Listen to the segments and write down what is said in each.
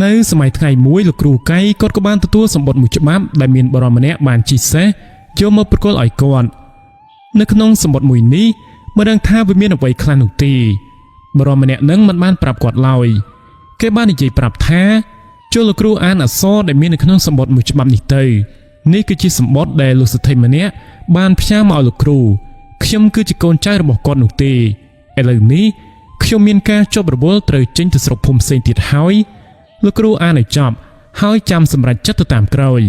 នៅសម័យថ្ងៃមួយលោកគ្រូកៃគាត់ក៏បានទទួលសម្បត្តិមួយច្បាប់ដែលមានបរិមម្នាក់បានជិះសេះយកមកប្រគល់ឲ្យគាត់នៅក្នុងសម្បត្តិមួយនេះមិនដឹងថាវាមានអ្វីខ្លះនោះទេបរិមម្នាក់នឹងមិនបានប្រាប់គាត់ឡើយគេបាននិយាយប្រាប់ថាចូលលោកគ្រូអានអក្សរដែលមាននៅក្នុងសម្បត្តិមួយច្បាប់នេះទៅនេះគឺជាសម្បត្តិដែលលោកសិទ្ធិម្នាក់បានផ្ញើមកឲ្យលោកគ្រូខ្ញុំគឺជាកូនចៅរបស់គាត់នោះទេឥឡូវនេះខ្ញុំមានការជាប់រវល់ត្រូវចេញទៅស្រុកភូមិផ្សេងទៀតហើយលោកគ្រូអានឲ្យចប់ហើយចាំសម្រេចចិត្តទៅតាមក្រោយ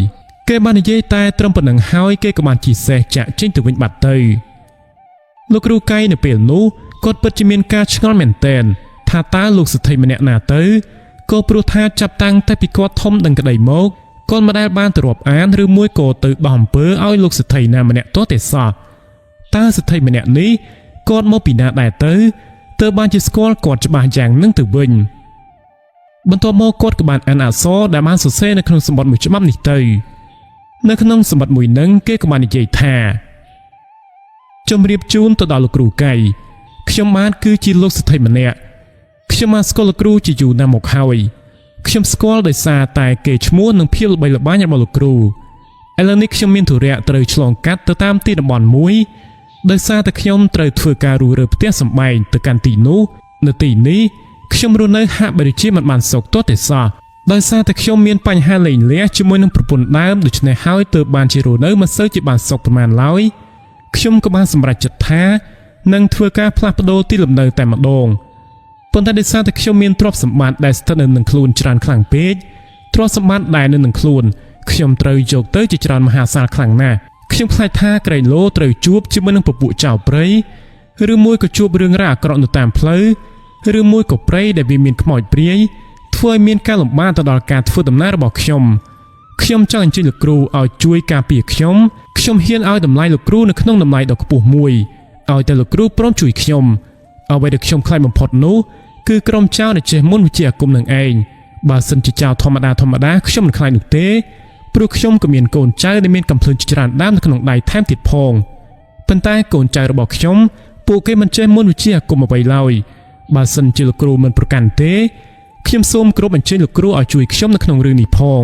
គេបាននិយាយតែត្រឹមប៉ុណ្្នឹងហើយគេក៏បានជិះសេះចាក់ចេញទៅវិញបាត់ទៅលោកគ្រូកៃនៅពេលនោះគាត់ពិតជាមានការឆ្ងល់មែនទែនថាតើលោកសិទ្ធិម្នាក់ណាទៅក៏ព្រោះថាចាប់តាំងតែពីគាត់ធំដឹងក្តីមកគាត់មិនដែលបានទៅរាប់អានឬមួយក៏ទៅដោះអំពើឲ្យលោកសិទ្ធិណាម្នាក់ទាល់តែសោះតើសិទ្ធិម្នាក់នេះគាត់មកពីណាដែរទៅបានជាស្គាល់គាត់ច្បាស់យ៉ាងនឹងទៅវិញបន្ទាប់មកគាត់ក៏បានអានអក្សរដែលបានសរសេរនៅក្នុងសម្បត្តិមួយច្បាប់នេះទៅនៅក្នុងសម្បត្តិមួយនឹងគេក៏បាននិយាយថាជំរាបជូនទៅដល់លោកគ្រូកៃខ្ញុំបានគឺជាលោកសិទ្ធិម្នាក់ខ្ញុំបានស្គាល់លោកគ្រូជាយូរណាស់មកហើយខ្ញុំស្គាល់ដោយសារតែគេឈ្មោះនិងភាពល្បីល្បាញរបស់លោកគ្រូឥឡូវនេះខ្ញុំមានធុរៈត្រូវឆ្លងកាត់ទៅតាមទីតំបន់មួយដោយសារតែខ្ញុំត្រូវធ្វើការរុះរើផ្ទះសម្បែងទៅកាន់ទីនោះនៅទីនេះខ្ញុំរស់នៅហាក់បីជាមិនបានសុខទាល់តែសោះដោយសារតែខ្ញុំមានបញ្ហាលែងលះជាមួយនឹងប្រពន្ធដើមដូច្នេះហើយទើបបានជារស់នៅមិនសូវជាបានសុខប៉ុន្មានឡើយខ្ញុំក៏បានសម្រេចចិត្តថានឹងធ្វើការផ្លាស់ប្ដូរទីលំនៅតែម្ដងប៉ុន្តែដោយសារតែខ្ញុំមានទ្រព្យសម្បត្តិដែលស្ថិតនៅនឹងខ្លួនច្រើនខ្លាំងពេកទ្រព្យសម្បត្តិដែលនៅនឹងខ្លួនខ្ញុំត្រូវយកទៅជាច្រើនមហាសាលខ្លាំងណាស់ខ្ញុំខ្លាចថាក្រែងលោត្រូវជួបជាមួយនឹងពពួកចៅព្រៃឬមួយក៏ជួបរឿងរ៉ាវអាក្រក់នៅតាមផ្លូវឬមួយក៏ព្រៃដែលវាមានខ្មោចព្រាយធ្វើឲ្យមានការលំបាកទៅដល់ការធ្វើដំណើររបស់ខ្ញុំចង់អញ្ជើញលោកគ្រូឲ្យជួយការពារខ្ញុំហ៊ានឲ្យតម្លៃលោកគ្រូនៅក្នុងតម្លៃដ៏ខ្ពស់មួយឲ្យតែលោកគ្រូព្រមជួយខ្ញុំអ្វីដែលខ្ញុំខ្លាចបំផុតនោះគឺក្រុមចៅដែលចេះមុនវិជ្ជាអាគមនឹងឯងបើសិនជាចៅធម្មតាខ្ញុំមិនខ្លាចនោះទេព្រោះខ្ញុំក៏មានកូនចៅដែលមានកំភ្លើងច្រើនដើមនៅក្នុងដៃថែមទៀតផងប៉ុន្តែកូនចៅរបស់ខ្ញុំពួកគេមិនចេះមុនវិជ្ជាអាគមអ្វីឡើយបើសិនជាលោកគ្រូមិនប្រកាន់ទេខ្ញុំសូមគោរពអញ្ជើញលោកគ្រូឲ្យជួយខ្ញុំនៅក្នុងរឿងនេះផង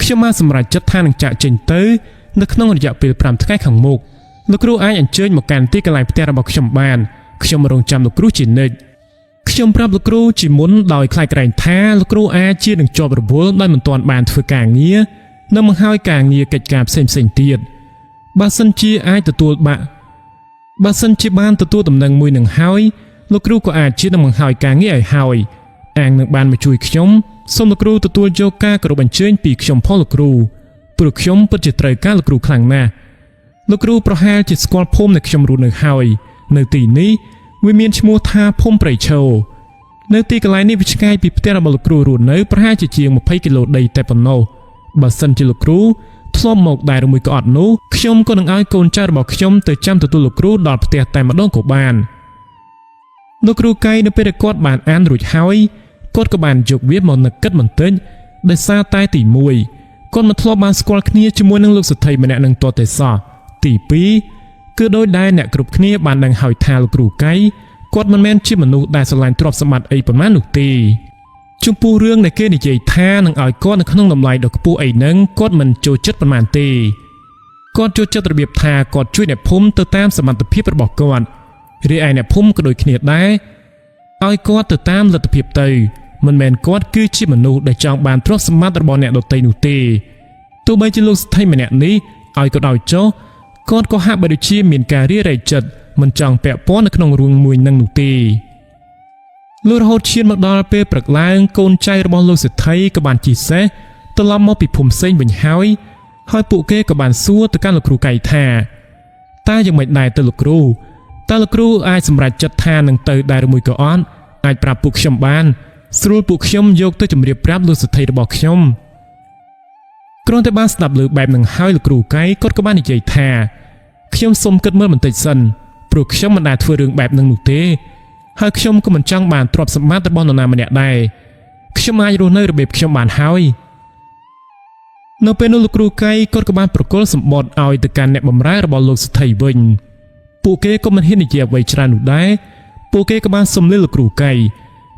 ខ្ញុំបានសម្រេចចិត្តថានឹងចាក់ចេញទៅនៅក្នុងរយៈពេល5ថ្ងៃខាងមុខលោកគ្រូអាចអញ្ជើញមកកាន់ទីកន្លែងផ្ទះរបស់ខ្ញុំបានខ្ញុំរងចាំលោកគ្រូជានិច្ចខ្ញុំប្រាប់លោកគ្រូជាមុនដោយខ្លាចក្រែងថាលោកគ្រូអាចជានឹងជាប់រវល់ដោយមិនទាន់បានធ្វើការងារនៅមកហើយការងារកិច្ចការផ្សេងទៀតបើសិនជាអាចទទួលបើសិនជាបានទទួលដំណឹងមួយនឹងហើយលោកគ្រូក៏អាចជានឹងបង្ហើយការងារឲ្យហើយអាងនឹងបានមកជួយខ្ញុំសូមលោកគ្រូទទួលយកការគោរពអញ្ជើញពីខ្ញុំផងលោកគ្រូព្រោះខ្ញុំពិតជាត្រូវការលោកគ្រូខ្លាំងណាស់លោកគ្រូប្រហែលជាស្គាល់ភូមិដែលខ្ញុំរស់នៅហើយនៅទីនេះវាមានឈ្មោះថាភូមិព្រៃឈរនៅទីកន្លែងនេះវាឆ្ងាយពីផ្ទះរបស់លោកគ្រូរស់នៅប្រហែលជា20គីឡូដីតែប៉ុណ្ណោះបើសិនជាលោកគ្រូធ្លាប់មកដែរឬមួយក៏អត់នោះខ្ញុំក៏នឹងឲ្យកូនចៅរបស់ខ្ញុំទៅចាំទទួលលោកគ្រូដល់ផ្ទះតែម្ដងក៏បានលោកគ្រូកៃនៅពេលគាត់បានអានរួចហើយគាត់ក៏បានយកវាមកនឹកគិតបន្តិចដោយសារតែទី1គាត់មិនធ្លាប់បានស្គាល់គ្នាជាមួយនឹងលោកសិទ្ធិម្នាក់នឹងទាល់តែសោះទី2គឺដោយដែលអ្នកគ្រប់គ្នាបានដឹងហើយថាលោកគ្រូកៃគាត់មិនមែនជាមនុស្សដែលស្រឡាញ់ទ្រព្យសម្បត្តិអីប៉ុន្មាននោះទេចំពោះរឿងដែលគេនិយាយថានឹងឲ្យគាត់នៅក្នុងតម្លៃដ៏ខ្ពស់អីហ្នឹងគាត់មិនចូលចិត្តប៉ុន្មានទេគាត់ចូលចិត្តរបៀបថាគាត់ជួយអ្នកភូមិទៅតាមសមត្ថភាពរបស់គាត់រីឯអ្នកភូមិក៏ដូចគ្នាដែរឲ្យគាត់ទៅតាមលទ្ធភាពទៅមិនមែនគាត់គឺជាមនុស្សដែលចង់បានទ្រព្យសម្បត្តិរបស់អ្នកដទៃនោះទេទោះបីជាលោកសិទ្ធិម្នាក់នេះឲ្យគាត់ឲ្យចុះគាត់ក៏ហាក់បីដូចជាមានការរារែកចិត្តមិនចង់ពាក់ព័ន្ធនៅក្នុងរឿងមួយនឹងនោះទេលុះរហូតឈានមកដល់ពេលព្រឹកឡើងកូនចៅរបស់លោកសិទ្ធិក៏បានជិះសេះត្រឡប់មកពីភូមិផ្សេងវិញហើយពួកគេក៏បានសួរទៅកាន់លោកគ្រូកៃថាតើយ៉ាងម៉េចដែរទៅលោកគ្រូតើលោកគ្រូអាចសម្រេចចិត្តថានឹងទៅដែរឬមួយក៏អត់អាចប្រាប់ពួកខ្ញុំបាន ស្រួលពួកខ្ញុំយកទៅជម្រាបប្រាប់លោកសេដ្ឋីរបស់ខ្ញុំគ្រាន់តែបានស្ដាប់លើបែបនឹងហើយលោកគ្រូកៃគាត់ក៏បាននិយាយថាខ្ញុំសូមគិតមើលបន្តិចសិនព្រោះខ្ញុំមិនដែលធ្វើរឿងបែបនឹងនោះទេហើយខ្ញុំក៏មិនចង់បានទ្រព្យសម្បត្តិរបស់នរណាម្នាក់ដែរខ្ញុំអាចរស់នៅរបៀបខ្ញុំបានហើយនៅពេលនោះលោកគ្រូកៃគាត់ក៏បានប្រគល់សម្បត្តិឲ្យទៅកាន់អ្នកបម្រើរបស់លោកសេដ្ឋីវិញពួកគេក៏មិនហ៊ាននិយាយអ្វីច្រើននោះដែរពួកគេក៏បានសុំលាលោកគ្រូកៃ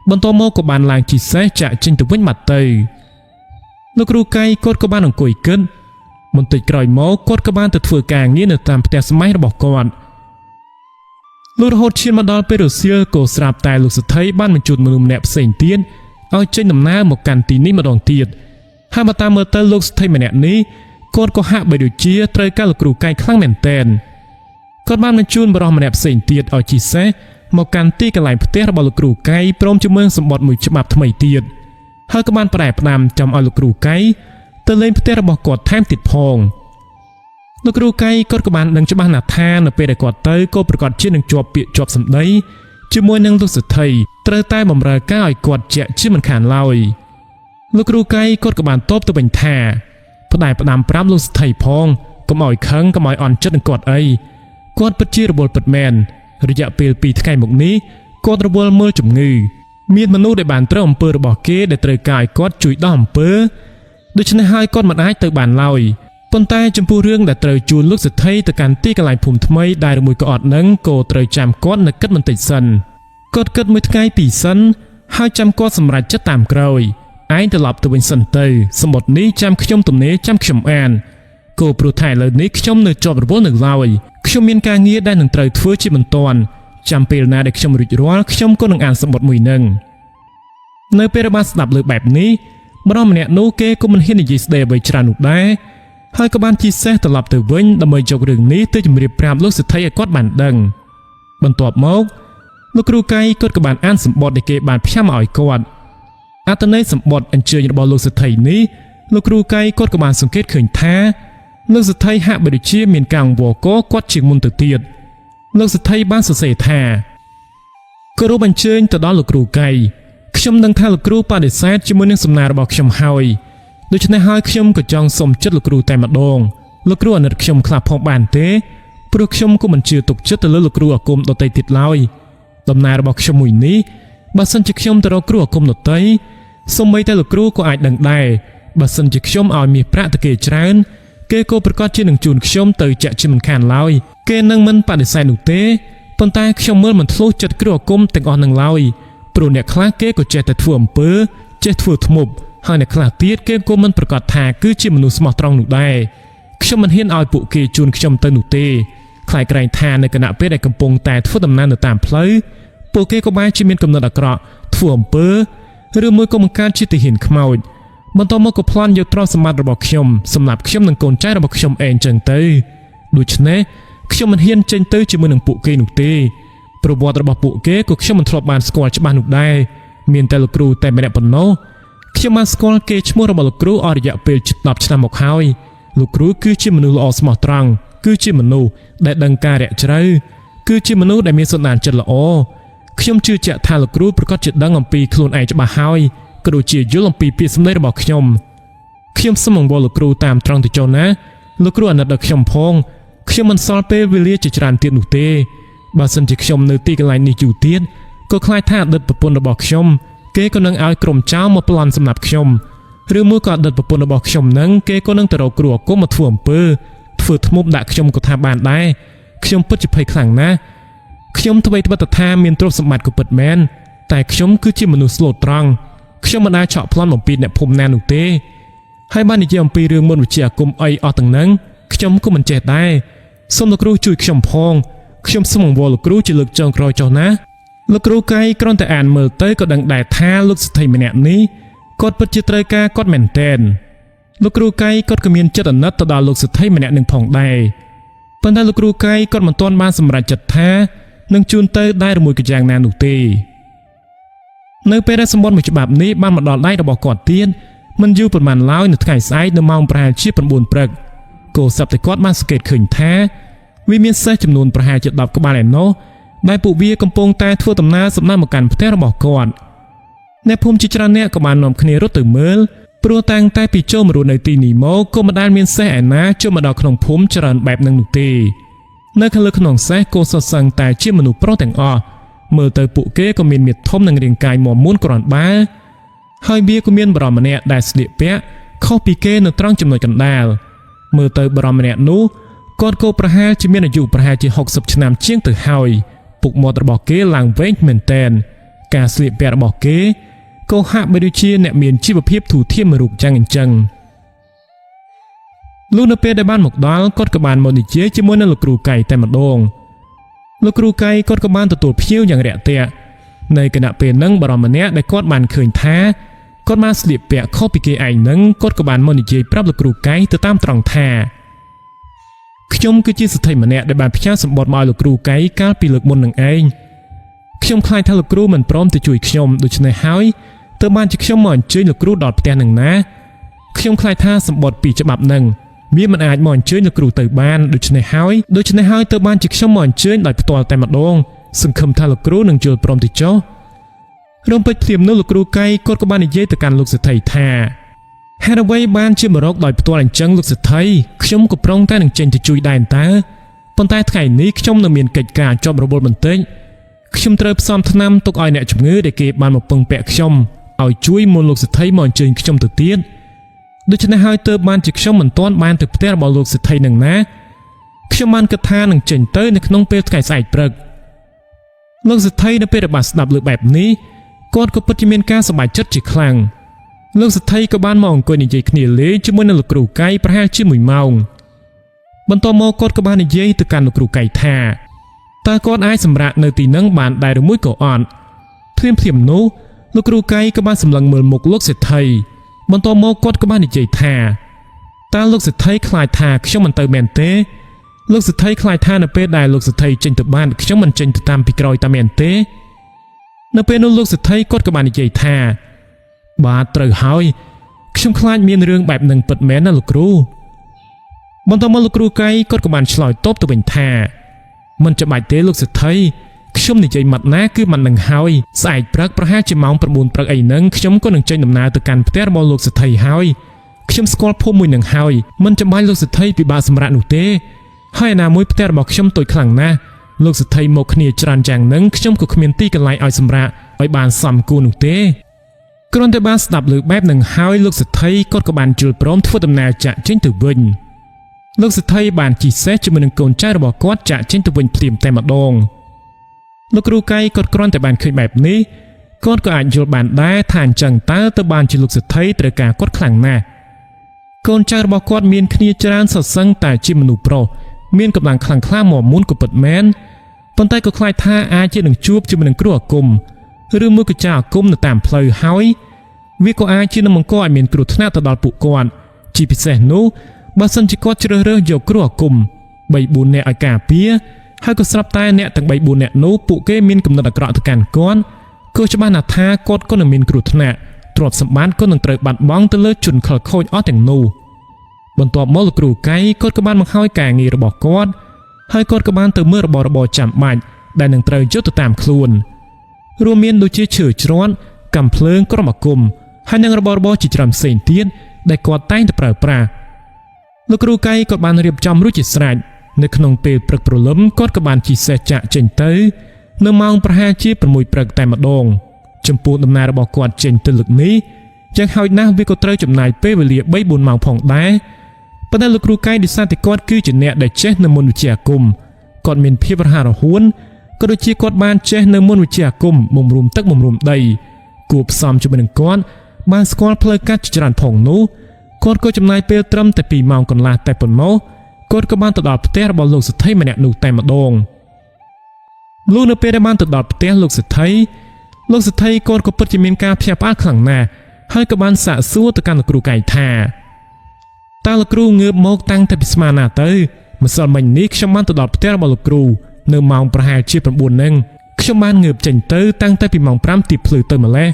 បន្ទាប់មកក៏បានឡើងជិះសេះចាក់ចេញទៅវិញបាត់ទៅលោកគ្រូកៃគាត់ក៏បានអង្គុយគិតបន្តិចក្រោយមកគាត់ក៏បានទៅធ្វើការងារនៅតាមផ្ទះសម្បែងរបស់គាត់លុះរហូតឈានមកដល់ពេលរសៀលក៏ស្រាប់តែលោកសេដ្ឋីបានបញ្ជូនមនុស្សម្នាក់ផ្សេងទៀតឲ្យចេញដំណើរមកកាន់ទីនេះម្ដងទៀតហើយមកតាមមើលទៅលោកសេដ្ឋីម្នាក់នេះគាត់ក៏ហាក់បីដូចជាត្រូវការលោកគ្រូកៃខ្លាំងមែនទែនគាត់បានបញ្ជូនបរិសម្នាក់ផ្សេងទៀតឲ្យជិះសេះមកកាន់ទីកន្លែងផ្ទះរបស់លោកគ្រូកៃព្រមជាមួយសម្បត្តិមួយច្បាប់ថ្មីទៀតហើយក៏បានប្រែផ្ដាំចាំឲ្យលោកគ្រូកៃទៅលេងផ្ទះរបស់គាត់ថែមទៀតផងលោកគ្រូកៃគាត់ក៏បានដឹងច្បាស់ណាស់ថានៅពេលដែលគាត់ទៅក៏ប្រកាសជានឹងជាប់ពាក្យជាប់សម្ដីជាមួយនឹងលោកសេដ្ឋីត្រូវតែបម្រើការឲ្យគាត់ជាក់ជាមិនខានឡើយលោកគ្រូកៃគាត់ក៏បានតបទៅវិញថាផ្ដាច់ផ្ដាំប្រាប់លោកសេដ្ឋីផងកុំឲ្យខឹងកុំឲ្យអន់ចិត្តនឹងគាត់អីគាត់ពិតជារវល់ពិតមែនរយៈពេល2ថ្ងៃមកនេះគាត់រវល់មើលជំងឺមានមនុស្សដែលបានត្រូវអំពើរបស់គេដែលត្រូវការឲ្យគាត់ជួយដោះអំពើដូច្នេះហើយគាត់មិនអាចទៅបានឡើយប៉ុន្តែចំពោះរឿងដែលត្រូវជួលលោកសេដ្ឋីទៅកាន់ទីកន្លែងភូមិថ្មីដែលមួយក៏អត់នឹងក៏ត្រូវចាំគាត់នៅគិតបន្តិចសិនគាត់គិតមួយថ្ងៃពីរសិនហើយចាំគាត់សម្រេចចិត្តតាមក្រោយឯងត្រឡប់ទៅវិញសិនទៅសម្បត្តិនេះចាំខ្ញុំទំនេរចាំខ្ញុំអានគោព្រោះថាឥឡូវនេះខ្ញុំនៅជាប់រវល់នៅឡើយខ្ញុំមានការងារដែលនឹងត្រូវធ្វើជាបន្ទាន់ចាំពេលណាដែលខ្ញុំរួចរាល់ខ្ញុំក៏នឹងអានសម្បត្តិមួយនឹងនៅពេលបានស្ដាប់លើបែបនេះម្ដងម្នាក់នោះគេក៏មិនហ៊ាននិយាយស្ដីអ្វីច្រើននោះដែរហើយក៏បានជិះសេះត្រឡប់ទៅវិញដើម្បីយករឿងនេះទៅជម្រាបប្រាប់លោកសេដ្ឋីឲ្យគាត់បានដឹងបន្ទាប់មកលោកគ្រូកៃគាត់ក៏បានអានសម្បត្តិដែលគេបានផ្សាយមកឲ្យគាត់អត្ថន័យសម្បត្តិអញ្ជើញរបស់លោកសេដ្ឋីនេះលោកគ្រូកៃគាត់ក៏បានសង្កេតឃើញថាលោកសេដ្ឋីហាក់បីដូចជាមានការអង្វរកគាត់ជាងមុនទៅទៀតលោកសេដ្ឋីបានសរសេរថាគោរពអញ្ជើញទៅដល់លោកគ្រូកៃខ្ញុំដឹងថាលោកគ្រូបដិសេធជាមួយនឹងសំណើរបស់ខ្ញុំហើយដូច្នេះហើយខ្ញុំក៏ចង់សុំចិត្តលោកគ្រូតែម្ដងលោកគ្រូអាណិតខ្ញុំខ្លះផងបានទេព្រោះខ្ញុំក៏មិនជឿទុកចិត្តទៅលើលោកគ្រូអាគមដតីទៀតឡើយដំណើររបស់ខ្ញុំមួយនេះបើសិនជាខ្ញុំទៅរកគ្រូអាគមដតីសូម្បីតែលោកគ្រូក៏អាចដឹងដែរបើសិនជាខ្ញុំឲ្យមាសប្រាក់ទៅគេច្រើនគេក៏ប្រកាសជានឹងជូនខ្ញុំទៅចាក់ជាមិនខានឡើយគេនឹងមិនបដិសេធនោះទេប៉ុន្តែខ្ញុំមើលមិនធ្លុះចិត្តគ្រូអាគមទាំងអស់នឹងឡើយព្រោះអ្នកខ្លះគេក៏ចេះតែធ្វើអំពើចេះធ្វើធ្មប់ហើយអ្នកខ្លះទៀតគេក៏មិនប្រកាសថាគឺជាមនុស្សស្មោះត្រង់នោះដែរខ្ញុំមិនហ៊ានឲ្យពួកគេជូនខ្ញុំទៅនោះទេខ្លាចក្រែងថានៅគណៈពេលដែលកំពុងតែធ្វើដំណើរនៅតាមផ្លូវពួកគេក៏បែរជាមានកំណត់អាក្រក់ធ្វើអំពើឬមួយក៏បង្កើតជាទាហានខ្មោចបន្តមកក៏ប្លន់យកទ្រព្យសម្បត្តិរបស់ខ្ញុំសម្រាប់ខ្ញុំនិងកូនចៅរបស់ខ្ញុំឯងចឹងទៅដូច្នេះខ្ញុំមិនហ៊ានចេញទៅជាមួយនឹងពួកគេនោះទេប្រវត្តិរបស់ពួកគេក៏ខ្ញុំមិនធ្លាប់បានស្គាល់ច្បាស់នោះដែរមានតែលោកគ្រូតែម្នាក់ប៉ុណ្ណោះខ្ញុំបានស្គាល់គេឈ្មោះរបស់លោកគ្រូអស់រយៈពេល10ឆ្នាំមកហើយលោកគ្រូគឺជាមនុស្សល្អស្មោះត្រង់គឺជាមនុស្សដែលដឹងការរយៈជ្រៅគឺជាមនុស្សដែលមានសន្តានចិត្តល្អខ្ញុំជឿជាក់ថាលោកគ្រូប្រកាសជាដឹងអំពីខ្លួនឯងច្បាស់ហើយក៏ដូចជាយល់អំពីពាក្យសម្ដីរបស់ខ្ញុំសូមអង្វរលោកគ្រូតាមត្រង់ទៅចុះណាលោកគ្រូអាណិតដល់ខ្ញុំផងខ្ញុំមិនសល់ពេលវេលាជាច្រើនទៀតនោះទេបើសិនជាខ្ញុំនៅទីកន្លែងនេះយូរទៀតក៏ខ្លាចថាអតីតប្រពន្ធរបស់ខ្ញុំគេក៏នឹងឲ្យក្រុមចៅមកប្លន់សម្រាប់ខ្ញុំឬមួយក៏អតីតប្រពន្ធរបស់ខ្ញុំនឹងគេក៏នឹងទៅរកគ្រូអាគមមកធ្វើអំពើធ្វើធ្មប់ដាក់ខ្ញុំក៏ថាបានដែរខ្ញុំពិតជាភ័យខ្លាំងណាស់ខ្ញុំថ្មីត្បិតថាមានទ្រព្យសម្បត្តិក៏ពិតមែនតែខ្ញុំគឺជាមនុស្សស្លូតត្រង់ខ្ញុំមិនអាចឆក់ប្លន់បំពីអ្នកភូមិណានោះទេហើយបាននិយាយអំពីរឿងមុនវិជ្ជាអាគមអីអស់ទាំងហ្នឹងខ្ញុំក៏មិនចេះដែរសូមលោកគ្រូជួយខ្ញុំផងខ្ញុំសូមអង្វរលោកគ្រូជាលើកចុងក្រោយចុះណាលោកគ្រូកៃគ្រាន់តែអានមើលទៅក៏ដឹងដែរថាលោកសេដ្ឋីម្នាក់នេះគាត់ពិតជាត្រូវការគាត់មែនទែនលោកគ្រូកៃគាត់ក៏មានចិត្តអាណិតទៅដល់លោកសេដ្ឋីម្នាក់នឹងផងដែរប៉ុន្តែលោកគ្រូកៃគាត់មិនទាន់បានសម្រេចចិត្តថានឹងជូនទៅដែរឬមួយក៏យ៉ាងណានោះទេនៅពេលដែលសម្បត្តិមួយច្បាប់នេះបានមកដល់ដៃរបស់គាត់ទៀតមិនយូរប៉ុន្មានឡើយនៅថ្ងៃស្អែកនៅម៉ោងប្រហែលជា9ព្រឹកក៏ស្រាប់តែគាត់បានសង្កេតឃើញថាវាមានសេះចំនួនប្រហែលជា10ក្បាលឯណោះដែលពួកវាកំពុងតែធ្វើដំណើរសម្ដៅមកកាន់ផ្ទះរបស់គាត់ អ្នកភូមិជាច្រើនអ្នកក៏បាននាំគ្នារត់ទៅមើលព្រោះតាំងតែពីចូលមករស់នៅទីនេះមកក៏មិនដែលមានសេះឯណាចូលមកដល់ក្នុងភូមិច្រើនបែបនឹងនោះទេនៅខាងលើខ្នងសេះក៏សុទ្ធសឹងតែជាមនុស្សប្រុសទាំងអស់មើលទៅពួកគេក៏មានមាឌធំនិងរាងកាយមាំមួនគ្រាន់បើហើយវាក៏មានបរិមម្នាក់ដែលស្លៀកពាក់ខុសពីគេនៅត្រង់ចំណុចកណ្ដាលមើលទៅបរិមម្នាក់នោះគាត់ក៏ប្រហែលជាមានអាយុប្រហែលជា60ឆ្នាំជាងទៅហើយពុកមាត់របស់គេឡើងវែងមែនទែនការស្លៀកពាក់របស់គេក៏ហាក់បីដូចជាអ្នកមានជីវភាពធូរធារមួយរូបយ៉ាងអញ្ចឹងលុះនៅពេលដែលបានមកដល់គាត់ក៏បានមកនិយាយជាមួយនឹងលោកគ្រូកៃតែម្ដងលោកគ្រូកៃគាត់ក៏បានទទួលភ្ញៀវយ៉ាងរាក់ទាក់នៅគណៈពេលហ្នឹងបរិមម្នាក់ដែលគាត់បានឃើញថាគាត់បានស្លៀកពាក់ខុសពីគេឯងហ្នឹងគាត់ក៏បានមកនិយាយប្រាប់លោកគ្រូកៃទៅតាមត្រង់ថាខ្ញុំគឺជាសិទ្ធិម្នាក់ដែលបានផ្ញើសម្បត្តិមកឲ្យលោកគ្រូកៃកាលពីលើកមុននឹងឯងខ្ញុំខ្លាចថាលោកគ្រូមិនព្រមទៅជួយខ្ញុំដូច្នេះហើយទើបបានជាខ្ញុំមកអញ្ជើញលោកគ្រូដល់ផ្ទះនឹងណាខ្ញុំខ្លាចថាសម្បត្តិពីច្បាប់នឹងវាមិនអាចមកអញ្ជើញលោកគ្រូទៅបានដូច្នេះហើយទើបបានជាខ្ញុំមកអញ្ជើញដោយផ្ទាល់តែម្ដងសង្ឃឹមថាលោកគ្រូនឹងយល់ព្រមទៅចុះរំពេចភ្លាមនោះលោកគ្រូកៃគាត់ក៏បាននិយាយទៅកាន់លោកសេដ្ឋីថាហេតុអ្វីបានជាមករកដោយផ្ទាល់អញ្ចឹងលោកសេដ្ឋីខ្ញុំក៏ប្រងតែនឹងចេញទៅជួយដែរតើប៉ុន្តែថ្ងៃនេះខ្ញុំនៅមានកិច្ចការជាប់រវល់បន្តិចខ្ញុំត្រូវផ្សំថ្នាំទុកឲ្យអ្នកជំងឺដែលគេបានមកពឹងពាក់ខ្ញុំឲ្យជួយមុនលោកសេដ្ឋីមកអញ្ជើញខ្ញុំទៅទៀតដូច្នេះហើយទើបបានជាខ្ញុំមិនទាន់បានទៅផ្ទះរបស់លោកសេដ្ឋីនឹងណាខ្ញុំបានគិតថានឹងចេញទៅនៅក្នុងពេលថ្ងៃស្អែកព្រឹកលោកសេដ្ឋីនៅពេលដែលបានស្ដាប់លើបែបនេះគាត់ក៏ពិតជាមានការសប្បាយចិត្តជាខ្លាំងលោកសេដ្ឋីក៏បានមកអង្គុយនិយាយគ្នាលេងជាមួយនឹងលោកគ្រូកៃប្រហែលជា1ម៉ោងបន្ទាប់មកគាត់ក៏បាននិយាយទៅកាន់លោកគ្រូកៃថាតើគាត់អាចសម្រាកនៅទីនឹងបានដែរឬមួយក៏អត់ភ្លាមនោះលោកគ្រូកៃក៏បានសម្លឹងមើលមុខលោកសេដ្ឋីបន្ទាប់មកគាត់ក៏បាននិយាយថាតើលោកសេដ្ឋីខ្លាចថាខ្ញុំមិនទៅមែនទេលោកសេដ្ឋីខ្លាចថានៅពេលដែលលោកសេដ្ឋីចេញទៅបានខ្ញុំមិនចេញទៅតាមពីក្រោយតាមមែនទេនៅពេលនោះលោកសេដ្ឋីគាត់ក៏បាននិយាយថាបាទត្រូវហើយខ្ញុំខ្លាចមានរឿងបែបនឹងពិតមែនណាលោកគ្រូបន្ទាប់មកលោកគ្រូកៃគាត់ក៏បានឆ្លើយតបទៅវិញថាមិនចាំបាច់ទេលោកសេដ្ឋីខ្ញុំនិយាយម៉ាត់ណាគឺម៉ាត់នឹងហើយស្អែកព្រឹកប្រហែលជាម៉ោង9ព្រឹកអីហ្នឹងខ្ញុំក៏នឹងចេញដំណើរទៅកាន់ផ្ទះរបស់លោកសេដ្ឋីហើយខ្ញុំស្គាល់ភូមិមួយនឹងហើយមិនចាំបាច់លោកសេដ្ឋីពិបាកសម្រាប់នោះទេហើយណាមួយផ្ទះរបស់ខ្ញុំតូចខ្លាំងណាស់លោកសេដ្ឋីមកគ្នាច្រើនយ៉ាងហ្នឹងខ្ញុំក៏គ្មានទីកន្លែងឲ្យសម្រាប់ឲ្យបានសមគួរនោះទេគ្រាន់តែបានស្ដាប់លើបែបនឹងហើយលោកសេដ្ឋីគាត់ក៏បានជឿព្រមធ្វើដំណើរចាក់ចេញទៅវិញលោកសេដ្ឋីបានជិះសេះជាមួយនឹងកូនចៅរបស់គាត់ចាក់ចេញទៅវិញភ្លាមតែម្ដងលោកគ្រូកៃគាត់គ្រាន់តែបានឃើញបែបនេះគាត់ក៏អាចយល់បានដែរថាអញ្ចឹងតើទៅបានជាលោកសេដ្ឋីត្រូវការគាត់ខ្លាំងណាស់កូនចៅរបស់គាត់មានគ្នាច្រើនសុទ្ធសឹងតែជាមនុស្សប្រុសមានកម្លាំងខ្លាំងក្លាមាំមួនក៏ពិតមែនប៉ុន្តែក៏ខ្លាចថាអាចជានឹងជួបជាមួយនឹងគ្រូអាគមឬមួយក៏ចាអាគមនៅតាមផ្លូវហើយវាក៏អាចជានឹងបង្កឲ្យមានគ្រោះថ្នាក់ទៅដល់ពួកគាត់ជាពិសេសនោះបើសិនជាគាត់ជ្រើសរើសយកគ្រូអាគម 3-4 នាក់ឲ្យការពារហើយក៏ស្រាប់តែអ្នកទាំង 3-4 នាក់នោះពួកគេមានកំណត់អាក្រក់ទៅកាន់គាត់ក៏ច្បាស់ណាស់ថាគាត់ក៏នឹងមានគ្រោះថ្នាក់ទ្រព្យសម្បត្តិក៏នឹងត្រូវបាត់បង់ទៅលើជនខិលខូចអស់ទាំងនោះបន្ទាប់មកលោកគ្រូកៃគាត់ក៏បានបង្ហើយការងាររបស់គាត់ហើយគាត់ក៏បានទៅមើលរបរចាំបាច់ដែលនឹងត្រូវយកទៅតាមខ្លួនរួមមានដូចជាឈើច្រត់កាំភ្លើងក្រុមអាគមហើយនឹងរបរជាច្រើនផ្សេងទៀតដែលគាត់តែងតែប្រើប្រាស់លោកគ្រូកៃគាត់បានរៀបចំរួចជាស្រេចនៅក្នុងពេលព្រឹកព្រលឹមគាត់ក៏បានជិះសេះចាក់ចេញទៅនៅម៉ោងប្រហែលជា6ព្រឹកតែម្ដងចំពោះដំណើររបស់គាត់ចេញទៅលើកនេះយ៉ាងហោចណាស់វាក៏ត្រូវចំណាយពេលវេលា 3-4 ម៉ោងផងដែរប៉ុន្តែលោកគ្រូកៃឌីសាទតែគាត់គឺជាអ្នកដែលចេះនៅមុនវិជ្ជាអាគមគាត់មានភាពរហ័សរហួនក៏ដូចជាគាត់បានចេះនៅមុនវិជ្ជាអាគមបំរុំទឹកបំរុំដីគួបផ្សំជាមួយនឹងគាត់បានស្គាល់ផ្លូវកាត់ជាច្រើនផងនោះគាត់ក៏ចំណាយពេលត្រឹមតែ2ម៉ោងកន្លះតែប៉ុណ្ណោះគាត់ក៏បានទៅដល់ផ្ទះរបស់លោកសេដ្ឋីម្នាក់នោះតែម្ដងលុះនៅពេលដែលបានទៅដល់ផ្ទះលោកសេដ្ឋីគាត់ក៏ពិតជាមានការភ្ញាក់ផ្អើលខ្លាំងណាស់ហើយក៏បានសាកសួរទៅកាន់លោកគ្រូកៃថាតើលោកគ្រូងើបមកតាំងតែពីស្មានណាទៅម្សិលមិញនេះខ្ញុំបានទៅដល់ផ្ទះរបស់លោកគ្រូនៅម៉ោងប្រហែលជា9ហ្នឹងខ្ញុំបានងើបចេញទៅតាំងតែពីម៉ោង5ទីភ្លឺទៅម្លេះ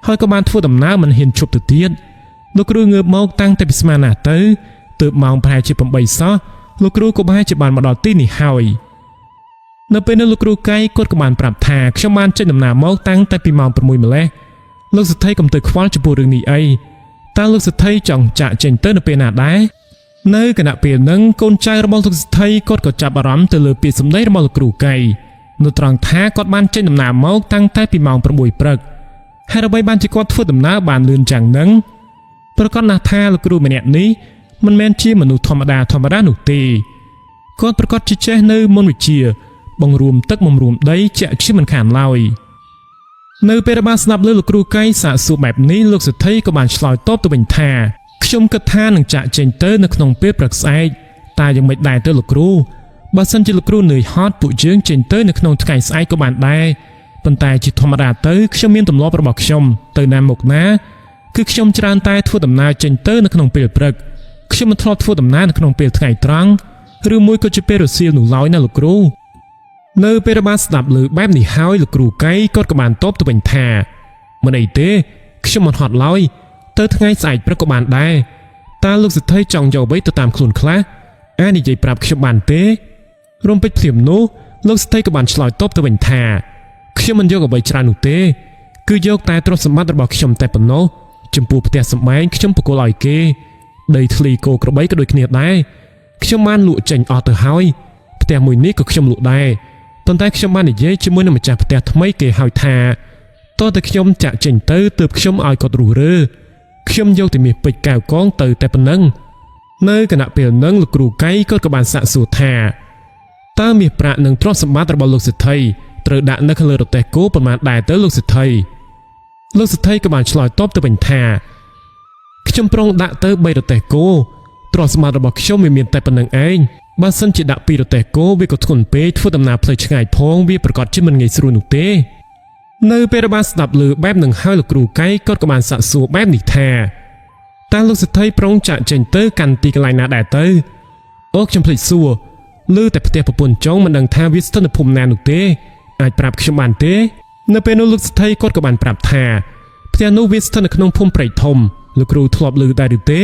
ហើយក៏បានធ្វើដំណើរមិនហ៊ានឈប់ទៅទៀតលោកគ្រូងើបមកតាំងតែពីស្មានណាទៅទើបម៉ោងប្រហែលជា8សោះលោកគ្រូក៏ប្រហែលជាបានមកដល់ទីនេះហើយនៅពេលនោះលោកគ្រូកៃគាត់ក៏បានប្រាប់ថាខ្ញុំបានចេញដំណើរមកតាំងតែពីម៉ោង6ម្លេះ លោកសិទ្ធិកំទៅខ្វល់ចំពោះរឿងនេះអីតើលោកសិទ្ធិចង់ចាក់ចេញទៅនៅពេលណាដែរនៅគណៈពេលហ្នឹងកូនចៅរបស់លោកសិទ្ធិគាត់ក៏ចាប់អារម្មណ៍ទៅលើពាក្យសម្ដីរបស់លោកគ្រូកៃនៅត្រង់ថាគាត់បានចេញដំណើរមកតាំងតែពីម៉ោង 6 ព្រឹកហើយអ្វីបានជាគាត់ធ្វើដំណើរបានលឿនយ៉ាងហ្នឹងប្រកាសណាស់ថាលោកគ្រូម្នាក់នេះមិនមែនជាមនុស្សធម្មតានោះទេគាត់ប្រកាសជាចេះនៅមន្តវិជ្ជាបង្រួមទឹកបំរួមដីជាក់ជាមិនខានឡើយនៅពេលដែលបានស្ដាប់លើលោកគ្រូកៃសាកសួរបែបនេះលោកសិទ្ធិក៏បានឆ្លើយតបទៅវិញថាខ្ញុំគិតថានឹងចាក់ចេញទៅនៅក្នុងពេលព្រឹកស្អែកតែយ៉ាងមិនដែរទៅលោកគ្រូបើសិនជាលោកគ្រូនឿយហត់ពួកយើងចេញទៅនៅក្នុងថ្ងៃស្អែកក៏បានដែរប៉ុន្តែជាធម្មតាទៅខ្ញុំមានទម្លាប់របស់ខ្ញុំទៅណាមកណាគឺខ្ញុំច្រើនតែធ្វើដំណើរចេញទៅនៅក្នុងពេលព្រឹកខ្ញុំមិនធ្លាប់ធ្វើដំណើរនៅក្នុងពេលថ្ងៃត្រង់ឬមួយក៏ជាពេលរសៀលនោះឡើយណាលោកគ្រូនៅពេលដែលបានស្ដាប់លើបែបនេះហើយលោកគ្រូកៃគាត់ក៏បានតបទៅវិញថាមិនអីទេខ្ញុំមិនហត់ឡើយទៅថ្ងៃស្អែកព្រឹកក៏បានដែរតើលោកសិទ្ធិចង់យកអ្វីទៅតាមខ្លួនខ្លះអាចនិយាយប្រាប់ខ្ញុំបានទេរំពេចភ្លាមនោះលោកសិទ្ធិក៏បានឆ្លើយតបទៅវិញថាខ្ញុំមិនយកអ្វីច្រើននោះទេគឺយកតែទ្រព្យសម្បត្តិរបស់ខ្ញុំតែប៉ុណ្ណោះចំពោះផ្ទះសម្បែងខ្ញុំបកគលឲ្យគេដីធ្លីគោក្របីក៏ដូចគ្នាដែរខ្ញុំបានលក់ចេញអស់ទៅហើយផ្ទះមួយនេះក៏ខ្ញុំលក់ដែរប៉ុន្តែខ្ញុំបាននិយាយជាមួយនឹងម្ចាស់ផ្ទះថ្មីគេហៅថាតើតែខ្ញុំចាក់ចេញទៅទើបខ្ញុំឲ្យគាត់រុះរើខ្ញុំយកតែមាសពេជ្រកែវកងទៅតែប៉ុណ្ណឹងនៅគណៈពេលហ្នឹងលោកគ្រូកៃគាត់ក៏បានសាកសួរថាតើមាសប្រាក់និងទ្រព្យសម្បត្តិរបស់លោកសិទ្ធិត្រូវដាក់នៅខាងលើរទេះគោប៉ុន្មានដែរទៅលោកសិទ្ធិក៏បានឆ្លើយតបទៅវិញថាខ្ញុំប្រុងដាក់ទៅ3រទេះគោទ្រព្យសម្បត្តិរបស់ខ្ញុំមានតែប៉ុណ្្នឹងឯងបើសិនជាដាក់2រទេះគោវាក៏ធ្ងន់ពេកធ្វើដំណើរផ្លូវឆ្ងាយផងវាប្រកាសជាមិនងាយស្រួលនោះទេនៅពេលដែលបានស្ដាប់លើបែបនឹងហើយលោកគ្រូកៃគាត់ក៏បានសាកសួរបែបនេះថាតើលោកសិទ្ធិប្រុងចាក់ចេញទៅកាន់ទីកន្លែងណាដែរទៅអូខ្ញុំភ្លេចសួរលើតែផ្ទះប្រពន្ធចុងមិនដឹងថាវាស្ថិតនៅភូមិណានោះទេអាចប្រាប់ខ្ញុំបានទេនៅពេលនោះលោកសិទ្ធិគាត់ក៏បានប្រាប់ថាផ្ទះនោះវាស្ថិតនៅក្នុងភូមិព្រៃធំលោកគ្រូធ្លាប់ឮដែរឬទេ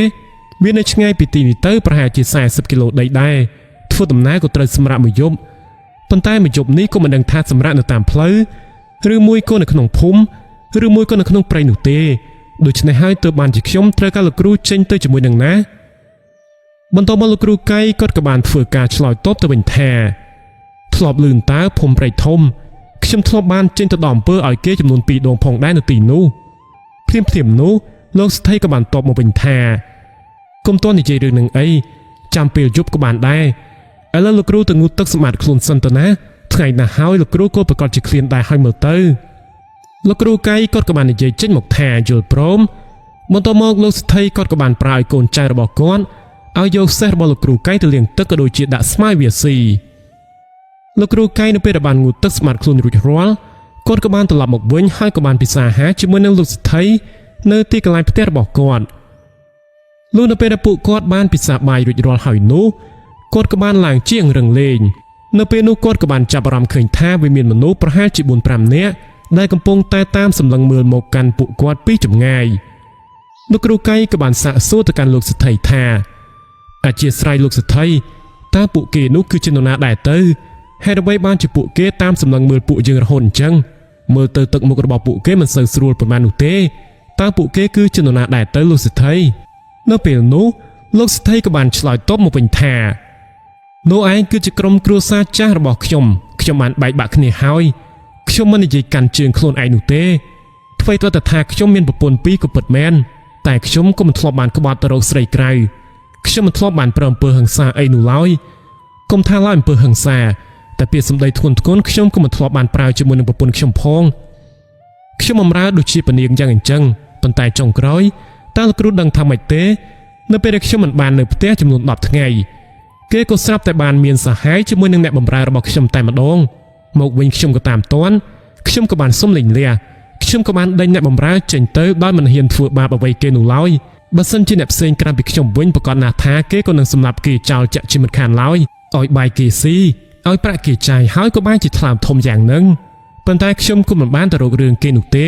វានៅឆ្ងាយពីទីនេះទៅប្រហែលជា40គីឡូដីដែរធ្វើដំណើរក៏ត្រូវសម្រាកមួយយប់ប៉ុន្តែមួយយប់នេះក៏មិនដឹងថាសម្រាកនៅតាមផ្លូវឬមួយក៏នៅក្នុងភូមិឬមួយក៏នៅក្នុងព្រៃនោះទេដូច្នេះហើយទើបបានជាខ្ញុំត្រូវការលោកគ្រូចេញទៅជាមួយនឹងណាបន្ទាប់មកលោកគ្រូកៃគាត់ក៏បានធ្វើការឆ្លើយតបទៅវិញថាធ្លាប់ឮតើភូមិព្រៃធំខ្ញុំធ្លាប់បានចេញទៅដល់អំពើឲ្យគេចំនួន2ដងផងដែរនៅទីនោះភ្លាមនោះលោកស្ថិក៏បានតបមកវិញថាគុំតន់និយាយរឿងនឹងអីចាំពេលយប់ក៏បានដែរឥឡូវលោកគ្រូទៅងូតទឹកសម្បត្តិខ្លួនសិនទៅណាថ្ងៃណាហើយលោកគ្រូក៏ប្រកាសជាឃ្លានដែរហើយមើលទៅលោកគ្រូកៃគាត់ក៏បាននិយាយចេញមកថាយល់ព្រមបន្ទាប់មកលោកស្ថិគាត់ក៏បានប្រើឲ្យកូនចៅរបស់គាត់ឲ្យយកសេះរបស់លោកគ្រូកៃទៅលាងទឹកក៏ដូចជាដាក់ស្មៅវាស៊ីលោកគ្រូកៃនៅពេលដែលបានងូតទឹកសម្បត្តិខ្លួនរួចរាល់គាត់ក៏បានត្រឡប់មកវិញហើយក៏បានពិសាអាហារជាមួយនឹងលោកស្ថិនៅទីកន្លែងផ្ទះរបស់គាត់លុះនៅពេលដែលពួកគាត់បានពិសាបាយរួចរាល់ហើយនោះគាត់ក៏បានឡើងជាងរឹងលេងនៅពេលនោះគាត់ក៏បានចាប់អារម្មណ៍ឃើញថាវាមានមនុស្សប្រហែលជា 4-5 នាក់ដែលកំពុងតែតាមសម្លឹងមើលមកកាន់ពួកគាត់ពីចម្ងាយលោកគ្រូកៃក៏បានសាកសួរទៅកាន់លោកស្ថិថាអធិស្ឋានលោកស្ថិតើពួកគេនោះគឺជានរណាដែរទៅហេតុអ្វីបានជាពួកគេតាមសម្លឹងមើលពួកយើងរហូតអញ្ចឹងមើលទៅទឹកមុខរបស់ពួកគេមិនសូវស្រួលប៉ុន្មាននោះទេតើពួកគេគឺជានរណាដែរទៅលោកស្ថិនៅពេលនោះលោកស្ថិក៏បានឆ្លើយតបមកវិញថានោះឯងគឺជាក្រុមគ្រួសារចាស់របស់ខ្ញុំបានបែកបាក់គ្នាហើយខ្ញុំមិននិយាយកាន់ជើងខ្លួនឯងនោះទេអ្វីទៅថាខ្ញុំមានប្រពន្ធ2ក៏ពិតមែនតែខ្ញុំក៏មិនធ្លាប់បានក្បត់ទៅរកស្រីក្រៅខ្ញុំមិនធ្លាប់បានប្រឹងអំពើហិង្សាអីនោះឡើយកុំថាឡើយអំពើហិង្សាតែពាក្យសម្ដីធ្ងន់ធ្ងរខ្ញុំក៏មិនធ្លាប់បានប្រើជាមួយនឹងប្រពន្ធខ្ញុំផងខ្ញុំបម្រើដូចជាពនាងយ៉ាងអញ្ចឹងប៉ុន្តែចុងក្រោយតើលោកគ្រូដឹងថាម៉េចទេនៅពេលដែលខ្ញុំមិនបាននៅផ្ទះចំនួន10ថ្ងៃគេក៏ស្រាប់តែបានមានសហាយជាមួយនឹងអ្នកបម្រើរបស់ខ្ញុំតែម្ដងមកវិញខ្ញុំក៏តាមទាន់ខ្ញុំក៏បានសុំលេងលះខ្ញុំក៏បានដេញអ្នកបម្រើចេញទៅដោយមិនហ៊ានធ្វើបាបអ្វីគេនោះឡើយបើសិនជាអ្នកផ្សេងក្រៅពីខ្ញុំវិញប្រកាសណាស់ថាគេក៏នឹងសម្លាប់គេចោលចាក់ជាមិនខានឡើយឲ្យបាយគេស៊ីឲ្យប្រាក់គេចាយហើយក៏បានជាថ្លើមធំយ៉ាងហ្នឹងប៉ុន្តែខ្ញុំក៏មិនបានទៅរករឿងគេនោះទេ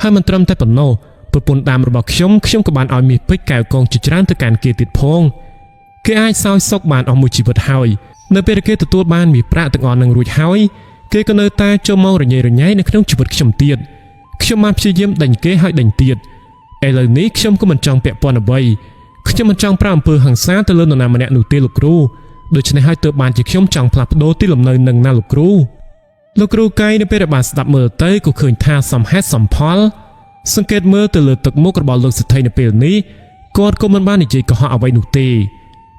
ហើយមិនត្រឹមតែប៉ុណ្ណោះប្រពន្ធដាមរបស់ខ្ញុំក៏បានឲ្យមាសពេជ្រកែវកងជាច្រើនទៅកាន់គេទៀតផងគេអាចសោយសុខបានអស់មួយជីវិតហើយនៅពេលគេទទួលបានមាសប្រាក់ទាំងអស់នឹងរួចហើយគេក៏នៅតែចូលមករញ៉េរញ៉ៃនៅក្នុងជីវិតខ្ញុំទៀត ខ្ញុំបានព្យាយាមដេញគេឲ្យដេញទៀតឥឡូវនេះខ្ញុំក៏មិនចង់ពាក់ព័ន្ធអ្វីខ្ញុំមិនចង់ប្រាអំពើហិង្សាទៅលើនរណាម្នាក់នោះទេលោកគ្រូដូច្នេះហើយទើបបានជាខ្ញុំចង់ផ្លាស់ប្ដូរទីលំនៅនឹងណាលោកគ្រូលោកគ្រូកៃនៅពេលដែលបានស្ដាប់មើលទៅក៏ឃើញថាសមហេតុសមផលសង្កេតមើលទៅលើទឹកមុខរបស់លោកសេដ្ឋីនៅពេលនេះគាត់ក៏មិនបាននិយាយកុហកអ្វីនោះទេ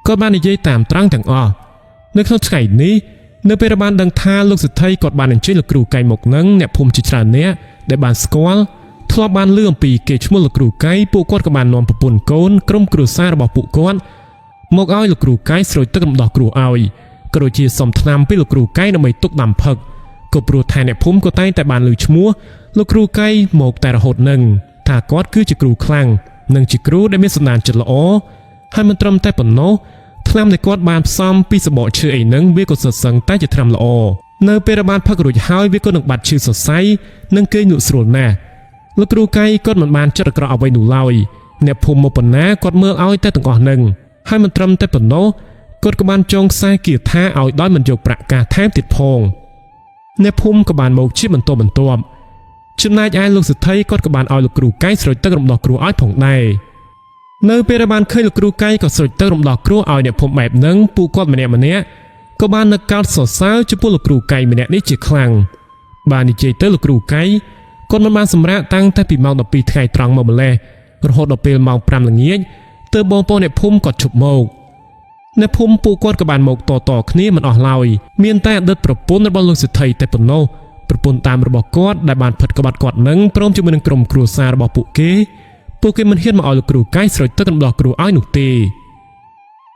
គាត់បាននិយាយតាមត្រង់ទាំងអស់នៅក្នុងថ្ងៃនេះនៅពេលបានដឹងថាលោកសេដ្ឋីគាត់បានអញ្ជើញលោកគ្រូកៃមកនឹងអ្នកភូមិជាច្រើនអ្នកដែលបានស្គាល់ធ្លាប់បានឮអំពីគេឈ្មោះលោកគ្រូកៃពួកគាត់ក៏បាននាំប្រពន្ធកូនក្រុមគ្រួសាររបស់ពួកគាត់មកឲ្យលោកគ្រូកៃស្រោចទឹករំដោះគ្រោះឲ្យក៏ដូចជាសុំថ្នាំពីលោកគ្រូកៃដើម្បីទុកដាំផឹកក៏ព្រោះថាអ្នកភូមិក៏តែងតែបានឮឈ្មោះលោកគ្រូកៃមកតែរហូតនឹងថាគាត់គឺជាគ្រូខ្លាំងនិងជាគ្រូដែលមានសន្តានចិត្តល្អហើយមិនត្រឹមតែប៉ុណ្ណោះថ្នាំដែលគាត់បានផ្សំពីសបកឈើអីហ្នឹងវាក៏សុទ្ធសឹងតែជាថ្នាំល្អនៅពេលបានផឹករួចហើយវាក៏នឹងបាត់ឈឺសរសៃនិងគេងលក់ស្រួលណាស់លោកគ្រូកៃគាត់មិនបានចិត្តអាក្រក់អ្វីនោះឡើយអ្នកភូមិមកប៉ុណ្ណាគាត់មើលឲ្យតែទាំងអស់ហ្នឹងហើយមិនត្រឹមតែប៉ុណ្ណោះគាត់ក៏បានចងខ្សែគាថាឲ្យដោយមិនយកប្រាក់កាសថែមទៀតផងអ្នកភូមិក៏បានមកជាបន្តបន្ទាប់ចំណែកឯលោកសេដ្ឋីគាត់ក៏បានឲ្យលោកគ្រូកៃស្រោចទឹករំដោះគ្រោះឲ្យផងដែរនៅពេលដែលបានឃើញលោកគ្រូកៃក៏ស្រោចទឹករំដោះគ្រោះឲ្យអ្នកភូមិបែបហ្នឹងពួកគាត់ម្នាក់ក៏បាននឹកកោតសរសើរចំពោះលោកគ្រូកៃម្នាក់នេះជាខ្លាំងបាននិយាយទៅលោកគ្រូកៃគាត់មិនបានសម្រាកតាំងតែពីម៉ោង12ថ្ងៃត្រង់មកម្លេះរហូតដល់ពេលម៉ោង5ល្ងាចទើបបងប្អូនអ្នកភូមិគាត់ឈប់មកអ្នកភូមិពួកគាត់ក៏បានមកតគ្នាមិនអស់ឡើយមានតែអតីតប្រពន្ធរបស់លោកសេដ្ឋីតែប៉ុណ្ណោះប្រពន្ធតាមរបស់គាត់ដែលបានផិតក្បត់គាត់នឹងព្រមជាមួយនឹងក្រុមគ្រួសាររបស់ពួកគេមិនហ៊ានមកឲ្យលោកគ្រូកៃស្រោចទឹករំដោះគ្រោះឲ្យនោះទេ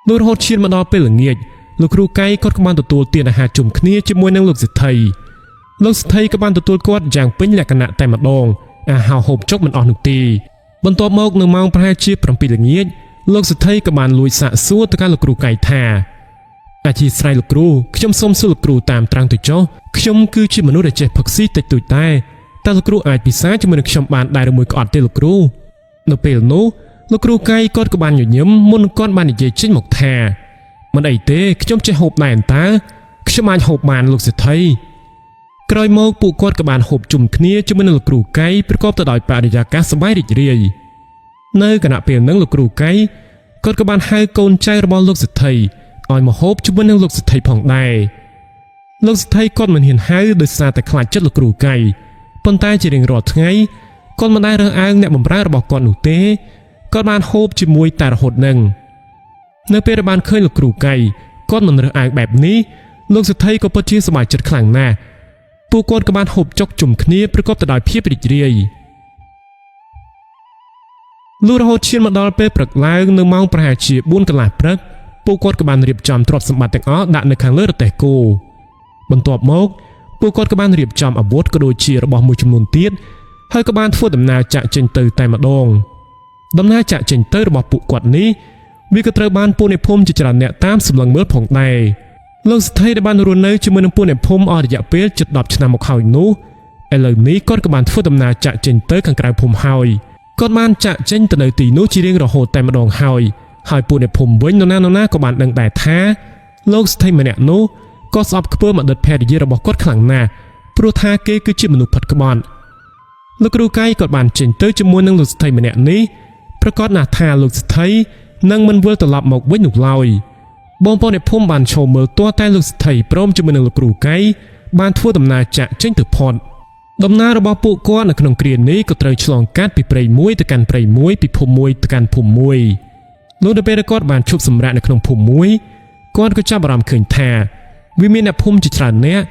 លុះរហូតឈានមកដល់ពេលល្ងាចលោកគ្រូកៃគាត់ក៏បានទទួលទានអាហារជុំគ្នាជាមួយនឹងលោកសេដ្ឋីក៏បានទទួលគាត់យ៉ាងពេញលក្ខណៈតែម្ដងអាហារហូបចុកមិនអស់នោះទេបន្ទាប់មកនៅម៉ោងប្រហែលជា7ល្ងាចលោកសេដ្ឋីក៏បានលួចសាកសួរទៅកាន់លោកគ្រូកៃថាអធិស្ឋានលោកគ្រូខ្ញុំសូមសួរលោកគ្រូតាមត្រង់ទៅចុះខ្ញុំគឺជាមនុស្សដែលចេះផឹកស៊ីតិចតួចតែលោកគ្រូអាចពិសាជាមួយនឹងខ្ញុំបានដែរឬមួយក៏អត់ទេលោកគ្រូនៅពេលនោះលោកគ្រូកៃគាត់ក៏បានញញឹមមុនគាត់បាននិយាយចេញមកថាមិនអីទេខ្ញុំចេះហូបដែរតើខ្ញុំអាចហូបបានលោកសេដ្ឋីក្រោយមកពួកគាត់ក៏បានហូបជុំគ្នាជាមួយនឹងលោកគ្រូកៃប្រកបទៅដោយបរិយាកាសសប្បាយរីករាយនៅគណៈពេលហ្នឹងលោកគ្រូកៃគាត់ក៏បានហៅកូនចៅរបស់លោកសេដ្ឋីឲ្យមកហូបជាមួយនឹងលោកសេដ្ឋីផងដែរលោកសេដ្ឋីគាត់មិនហ៊ានហៅដោយសារតែខ្លាចចិត្តលោកគ្រូកៃប៉ុន្តែជារៀងរាល់ថ្ងៃគាត់មិនដែលរើសអើងអ្នកបម្រើរបស់គាត់នោះទេគាត់បានហូបជាមួយតែរហូតនឹងនៅពេលដែលបានឃើញលោកគ្រូកៃគាត់មិនរើសអើងបែបនេះលោកសេដ្ឋីក៏ពិតជាសប្បាយចិត្តខ្លាំងណាស់ពួកគាត់ក៏បានហូបចុកជុំគ្នាប្រកបទៅដោយភាពរីករាយលុះរហូតឈានមកដល់ពេលព្រឹកឡើងនៅម៉ោងប្រហែលជា4កន្លះព្រឹកពួកគាត់ក៏បានរៀបចំទ្រព្យសម្បត្តិទាំងអស់ដាក់នៅខាងលើរទេះគោបន្ទាប់មកពួកគាត់ក៏បានរៀបចំអាវុធក៏ដូចជារបស់មួយចំនួនទៀតហើយក៏បានធ្វើដំណើរចាក់ចេញទៅតែម្ដងដំណើរចាក់ចេញទៅរបស់ពួកគាត់នេះវាក៏ត្រូវបានពួកអ្នកភូមិជាច្រើនអ្នកតាមសម្លឹងមើលផងដែរលោកសេដ្ឋីដែលបានរស់នៅជាមួយនឹងពួកអ្នកភូមិអស់រយៈពេលជិត10ឆ្នាំមកហើយនោះឥឡូវនេះគាត់ក៏បានធ្វើដំណើរចាក់ចេញទៅខាងក្រៅភូមិហើយគាត់បានចាក់ចេញទៅនៅទីនោះជារៀងរហូតតែម្ដងហើយពួកអ្នកភូមិវិញនរណាក៏បានដឹងដែរថាលោកសេដ្ឋីម្នាក់នោះក៏ស្អប់ខ្ពើមអតីតភរិយារបស់គាត់ខ្លាំងណាស់ព្រោះថាគេគឺជាមនុស្សផិតក្បត់លោកគ្រូកៃគាត់បានចេញទៅជាមួយនឹងលោកសេដ្ឋីម្នាក់នេះប្រកាសណាស់ថាលោកសេដ្ឋីនឹងមិនវិលត្រឡប់មកវិញនោះឡើយបងប្អូនអ្នកភូមិបានឈរមើលទាល់តែលោកសេដ្ឋីព្រមជាមួយនឹងលោកគ្រូកៃបានធ្វើដំណើរចាក់ចេញទៅផុតដំណើររបស់ពួកគាត់នៅក្នុងគ្រានេះក៏ត្រូវឆ្លងកាត់ពីព្រៃមួយទៅកាន់ព្រៃមួយពីភូមិមួយទៅកាន់ភូមិមួយលុះដល់ពេលគាត់បានឈប់សម្រាកនៅក្នុងភូមិមួយគាត់ក៏ចាប់អារម្មណ៍ឃើញថាវាមានអ្នកភូមិជាច្រើនអ្នក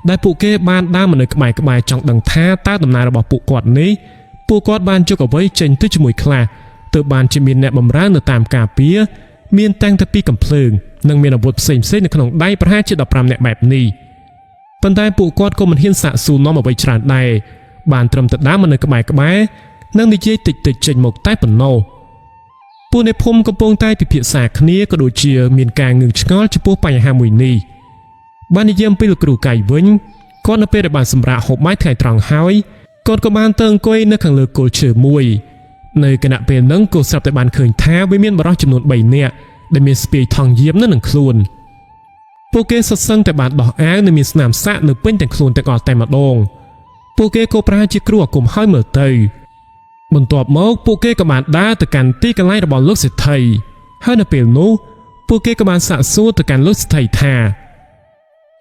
ដែលពួកគេបានដើរមកនៅក្បែរចង់ដឹងថាតើដំណើររបស់ពួកគាត់នេះពួកគាត់បានយកអ្វីចេញទៅជាមួយខ្លះទើបបានជាមានអ្នកបម្រើនៅតាមការពារមានតាំងតែពីកំភ្លើងនិងមានអាវុធផ្សេងនៅក្នុងដៃប្រហែលជា15អ្នកបែបនេះប៉ុន្តែពួកគាត់ក៏មិនហ៊ានសាកសួរនាំអ្វីច្រើនដែរបានត្រឹមតែដើរមកនៅក្បែរនិងនិយាយតិចចេញមកតែប៉ុណ្ណោះពួកអ្នកភូមិកំពុងតែពិភាក្សាគ្នាក៏ដូចជាមានការងឿងឆ្ងល់ចំពោះបញ្ហាមួយនេះបាននិយាយអំពីលោកគ្រូកៃវិញគាត់នៅពេលដែលបានសម្រាកហូបបាយថ្ងៃត្រង់ហើយគាត់ក៏បានទៅអង្គុយនៅខាងលើគល់ឈើមួយនៅគណៈពេលហ្នឹងក៏ស្រាប់តែបានឃើញថាវាមានបរិសុទ្ធចំនួន3នាក់ដែលមានស្ពាយថង់យាមនៅនឹងខ្លួនពួកគេសុទ្ធសឹងតែបានដោះអាវនិងមានស្នាមសាក់នៅពេញទាំងខ្លួនទាំងអស់តែម្ដង ពួកគេក៏ប្រហែលជាគ្រូអាគមហើយមើលទៅបន្ទាប់មកពួកគេក៏បានដើរទៅកាន់ទីកន្លែងរបស់លោកសេដ្ឋីហើយនៅពេលនោះពួកគេក៏បានសាកសួរទៅកាន់លោកសេដ្ឋីថា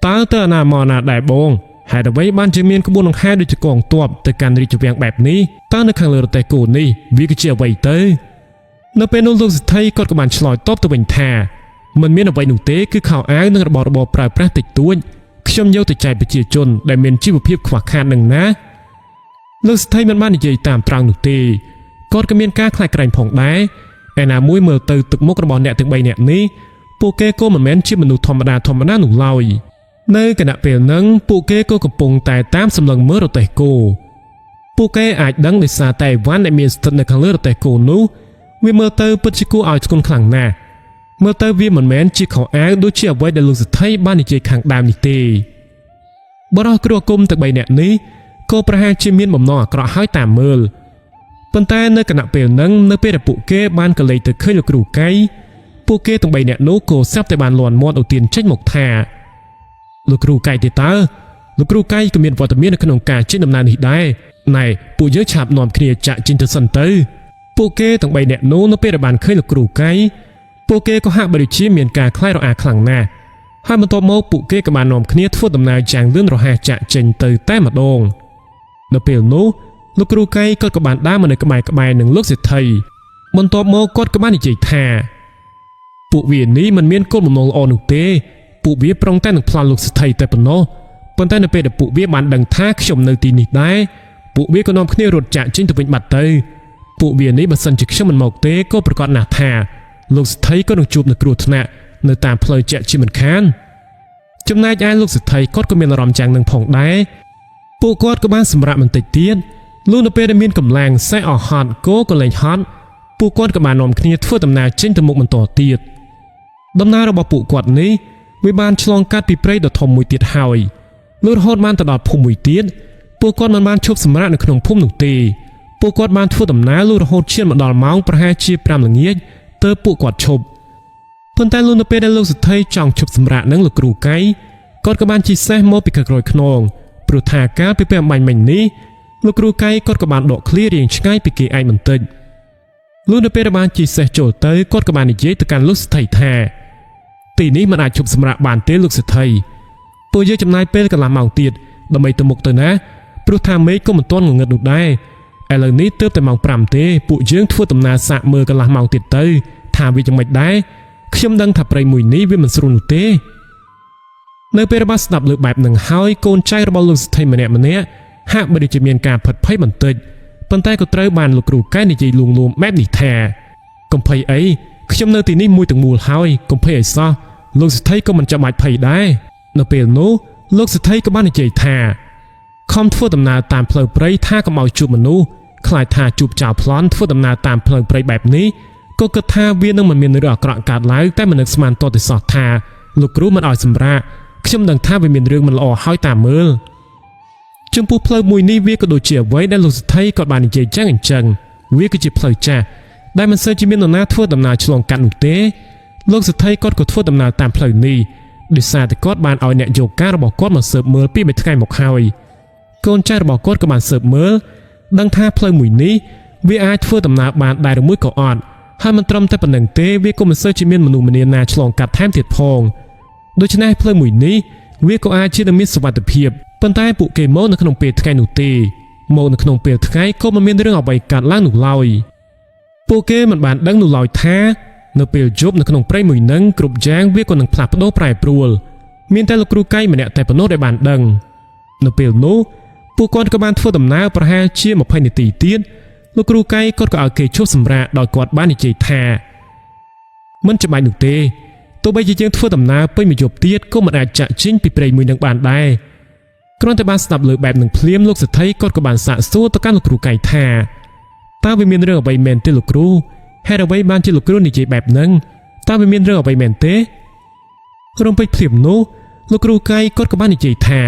តើទៅណាមកណាដែរបងហេតុអ្វីបានជាមានក្បួនដង្ហែដូចជាកងទ័ពទៅកាន់រាជវាំងបែបនេះតើនៅខាងលើរទេះគោនេះវាគឺជាអ្វីទៅនៅពេលនោះលោកសេដ្ឋីក៏បានឆ្លើយតបទៅវិញថាមិនមានអ្វីនោះទេគឺខោអាវនិងរបស់របរប្រើប្រាស់តិចតួចខ្ញុំយកទៅចែកប្រជាជនដែលមានជីវភាពខ្វះខាតនឹងណាលោកសេដ្ឋីមិនបាននិយាយតាមត្រង់នោះទេគាត់ក៏មានការខ្លាចក្រែងផងដែរឯណាមួយមើលទៅទឹកមុខរបស់អ្នកទាំង3នាក់នេះពួកគេក៏មិនមែនជាមនុស្សធម្មតានោះឡើយនៅគណៈពេលហ្នឹងពួកគេក៏កំពុងតែតាមសម្លឹងមើលរទេះគោពួកគេអាចដឹងដោយសារតែវ៉ាន់ដែលមានស្ថិតនៅខាងលើរទេះគោនោះវាមើលទៅពិតជាគួរឲ្យធ្ងន់ខ្លាំងណាស់មើលទៅវាមិនមែនជាខោអាវដូចជាអ្វីដែលលោកសេដ្ឋីបាននិយាយខាងដើមនេះទេបរិះគ្រូអាគមទាំង3នាក់នេះក៏ប្រហែលជាមានបំណងអាក្រក់ហើយតាមមើលប៉ុន្តែនៅគណៈពេលហ្នឹងនៅពេលដែលពួកគេបានកលេចទៅឃើញលោកគ្រូកៃពួកគេទាំង3នាក់នោះក៏ស្រាប់តែបានលន់មាត់ឧទានចេញមកថាលោកគ្រូកៃទេតើលោកគ្រូកៃក៏មានវត្តមាននៅក្នុងការចេញដំណើរនេះដែរណែពួកយើងឆាប់នាំគ្នាចាក់ចេញទៅសិនទៅពួកគេទាំង3នាក់នោះនៅពេលដែលបានឃើញលោកគ្រូកៃពួកគេក៏ហាក់បីដូចជាមានការខ្លាចរអាខ្លាំងណាស់ហើយបន្ទាប់មកពួកគេក៏បាននាំគ្នាធ្វើដំណើរយ៉ាងលឿនរហ័សចាក់ចេញទៅតែម្ដងនៅពេលនោះលោកគ្រូកៃក៏បានដើរមកនៅក្បែរនឹងលោកសេដ្ឋីបន្ទាប់មកគាត់ក៏បាននិយាយថាពួកវានេះមិនមានគោលបំណងល្អនោះទេពួកវាប្រងតែនឹងផ្លាស់លោកសេដ្ឋីតែប៉ុណ្ណោះប៉ុន្តែនៅពេលដែលពួកវាបានដឹងថាខ្ញុំនៅទីនេះដែរពួកវាក៏នាំគ្នារត់ចាក់ចេញទៅវិញបាត់ទៅពួកវានេះបើសិនជាខ្ញុំមិនមកទេក៏ប្រកាសណាស់ថាលោកសេដ្ឋីក៏នឹងជួបនឹងគ្រោះថ្នាក់នៅតាមផ្លូវជាក់ជាមិនខានចំណែកឯលោកសេដ្ឋីគាត់ក៏មានអារម្មណ៍យ៉ាងនឹងផងដែរពួកគាត់ក៏បានសម្រាប់បន្តិចទៀតលុះនៅពេលដែលមានកម្លាំងសេះអស់ហត់គោក៏លែងហត់ពួកគាត់ក៏បាននាំគ្នាធ្វើដំណើរចេញទៅមុខបន្តទៀតដំណើររបស់ពួកគាត់នេះវាបានឆ្លងកាត់ពីព្រៃដ៏ធំមួយទៀតហើយលុះរហូតបានទៅដល់ភូមិមួយទៀតពួកគាត់មិនបានឈប់សម្រាកនៅក្នុងភូមិនោះទេពួកគាត់បានធ្វើដំណើរលុះរហូតឈានមកដល់ម៉ោងប្រហែលជា5ល្ងាចទើបពួកគាត់ឈប់ប៉ុន្តែលុះនៅពេលដែលលោកសេដ្ឋីចង់ឈប់សម្រាកនឹងលោកគ្រូកៃគាត់ក៏បានជិះសេះមកពីក្រោយខ្នងព្រោះថាកាលពីពេលអំបញ្ញមិញនេះលោកគ្រូកៃគាត់ក៏បានដកឃ្លារៀងឆ្ងាយពីគេឯងបន្តិចលុះនៅពេលដែលបានជិះសេះចូលទៅគាត់ក៏បាននិយាយទៅកាន់លោកសេដ្ឋីថាទីនេះមិនអាចឈប់សម្រាកបានទេលោកសេដ្ឋីពួកយើងចំណាយពេលកន្លះម៉ោងទៀតដើម្បីទៅមុខទៅណាព្រោះថាមេឃក៏មិនទាន់ងងឹតនោះដែរឥឡូវនេះទើបតែម៉ោង5ទេពួកយើងធ្វើដំណើរសាកមើលកន្លះម៉ោងទៀតទៅថាវាយ៉ាងម៉េចដែរខ្ញុំដឹងថាព្រៃមួយនេះវាមិនស្រួលនោះទេនៅពេលរបស់ស្ដាប់លើបែបនឹងហើយកូនចៅរបស់លោកសេដ្ឋីម្នាក់ហាក់បីដូចជាមានការផិតភ័យបន្តិចប៉ុន្តែក៏ត្រូវបានលោកគ្រូកែនិយាយលួងលោមបែបនេះថាកុំភ័យអីខ្ញុំនៅទីនេះមួយទាំងមូលហើយកុំភ័យអីសោះលោកសេដ្ឋីក៏មិនចាំបាច់ភ័យដែរនៅពេលនោះលោកសេដ្ឋីក៏បាននិយាយថាខំធ្វើដំណើរតាមផ្លូវព្រៃថាកុំឲ្យជួបមនុស្សខ្លាចថាជួបចោរប្លន់ធ្វើដំណើរតាមផ្លូវព្រៃបែបនេះក៏គិតថាវានឹងមិនមានរឿងអាក្រក់កើតឡើងតែមិននឹកស្មានតទៅសោះថាលោកគ្រូមិនឲ្យសម្រាកខ្ញុំដឹងថាវាមានរឿងមិនល្អហើយតាមមើលចំពោះផ្លូវមួយនេះវាក៏ដូចជាអ្វីដែលលោកសេដ្ឋីក៏បាននិយាយចឹងអញ្ចឹងវាគឺជាផ្លូវចាស់ដែលមិនសូវជាមាននរណាធ្វើដំណើរឆ្លងកាត់នោះទេលោកសេដ្ឋីក៏ធ្វើដំណើរតាមផ្លូវនេះដោយសារតែគាត់បានឲ្យអ្នកយកការរបស់គាត់មកស៊ើបមើលពីមួយថ្ងៃមកហើយកូនចៅរបស់គាត់ក៏បានស៊ើបមើលដឹងថាផ្លូវមួយនេះវាអាចធ្វើដំណើរបានដែរឬមួយក៏អត់ហើយមិនត្រឹមតែប៉ុណ្្នឹងទេវាក៏មិនសូវជាមានមនុស្សម្នាណាឆ្លងកាត់ថែមទៀតផងដូច្នេះផ្លូវមួយនេះវាក៏អាចជាមានសុវត្ថិភាពប៉ុន្តែពួកគេមកនៅក្នុងពេលថ្ងៃនោះទេមកនៅក្នុងពេលថ្ងៃក៏មិនមានរឿងអ្វីកើតឡើងនោះឡើយពួកគេមិនបានដឹងនោះឡើយថានៅពេលយប់នៅក្នុងព្រៃមួយនឹងគ្រប់យ៉ាងវាក៏នឹងផ្លាស់ប្ដូរប្រែប្រួលមានតែលោកគ្រូកៃម្នាក់តែប៉ុណ្ណោះដែលបានដឹងនៅពេលនោះពួកគាត់ក៏បានធ្វើដំណើរប្រហែលជា20នាទីទៀតលោកគ្រូកៃគាត់ក៏ឲ្យគេឈប់សម្រាកដោយគាត់បាននិយាយថាមិនចាំបាច់នោះទេទោះបីជាយើងធ្វើដំណើរពេញមួយយប់ទៀតក៏មិនអាចចាក់ចេញពីព្រៃមួយនឹងបានដែរគ្រាន់តែបានស្ដាប់លើបែបនឹងភ្លាមលោកសេដ្ឋីគាត់ក៏បានសាកសួរទៅកាន់លោកគ្រូកៃថាតើវាមានរឿងអ្វីមែនទេលោកគ្រូហេតុអ្វីបានជាលោកគ្រូនិយាយបែបហ្នឹងតើវាមានរឿងអ្វីមែនទេរំពេចភ្លាមនោះលោកគ្រូកៃគាត់ក៏បាននិយាយថា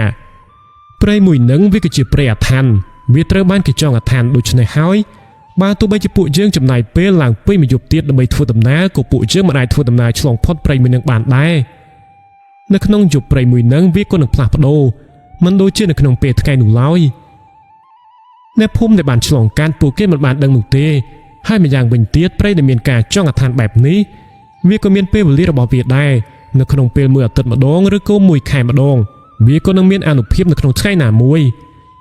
ព្រៃមួយនឹងវាគឺជាព្រៃអាថ័ន្តវាត្រូវបានគេចងអាថ័ន្តដូច្នេះហើយបើទោះបីជាពួកយើងចំណាយពេលឡើងពេញមួយយប់ទៀតដើម្បីធ្វើដំណើរក៏ពួកយើងមិនអាចធ្វើដំណើរឆ្លងផុតព្រៃមួយនឹងបានដែរនៅក្នុងយប់ព្រៃមួយនឹងវាក៏នឹងផ្លាស់ប្ដូរមិនដូចជានៅក្នុងពេលថ្ងៃនោះឡើយ អ្នកភូមិដែលបានឆ្លងកាត់ពួកគេមិនបានដឹងនោះទេហើយម្យ៉ាងវិញទៀតព្រៃដែលមានការចង់អាឋានបែបនេះវាក៏មានពេលវេលារបស់វាដែរនៅក្នុងពេលមួយអាទិត្យម្ដងឬក៏មួយខែម្ដងវាក៏នឹងមានអានុភាពនៅក្នុងថ្ងៃណាមួយ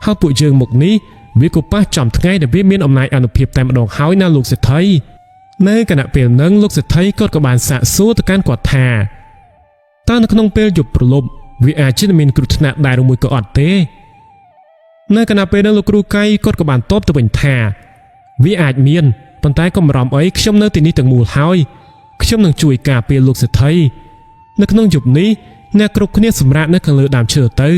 ហើយពួកយើងមកនេះវាក៏ប៉ះចំថ្ងៃដែលវាមានអំណាចអានុភាពតែម្ដងហើយណាលោកសេដ្ឋីនៅគណៈពេលហ្នឹងលោកសេដ្ឋីក៏បានសាកសួរទៅកាន់គាត់ថាតើនៅក្នុងពេលយប់ព្រលប់វាអាចជាមានគ្រោះថ្នាក់ដែរឬមួយក៏អត់ទេនៅគណៈពេលហ្នឹងលោកគ្រូកៃក៏បានតបទៅវិញថាវាអាចមានប៉ុន្តែកុំបារម្ភអីខ្ញុំនៅទីនេះទាំងមូលហើយខ្ញុំនឹងជួយការពារលោកសេដ្ឋីនៅក្នុងយប់នេះអ្នកគ្រប់គ្នាសម្រាប់នៅខាងលើដើមឈើទៅ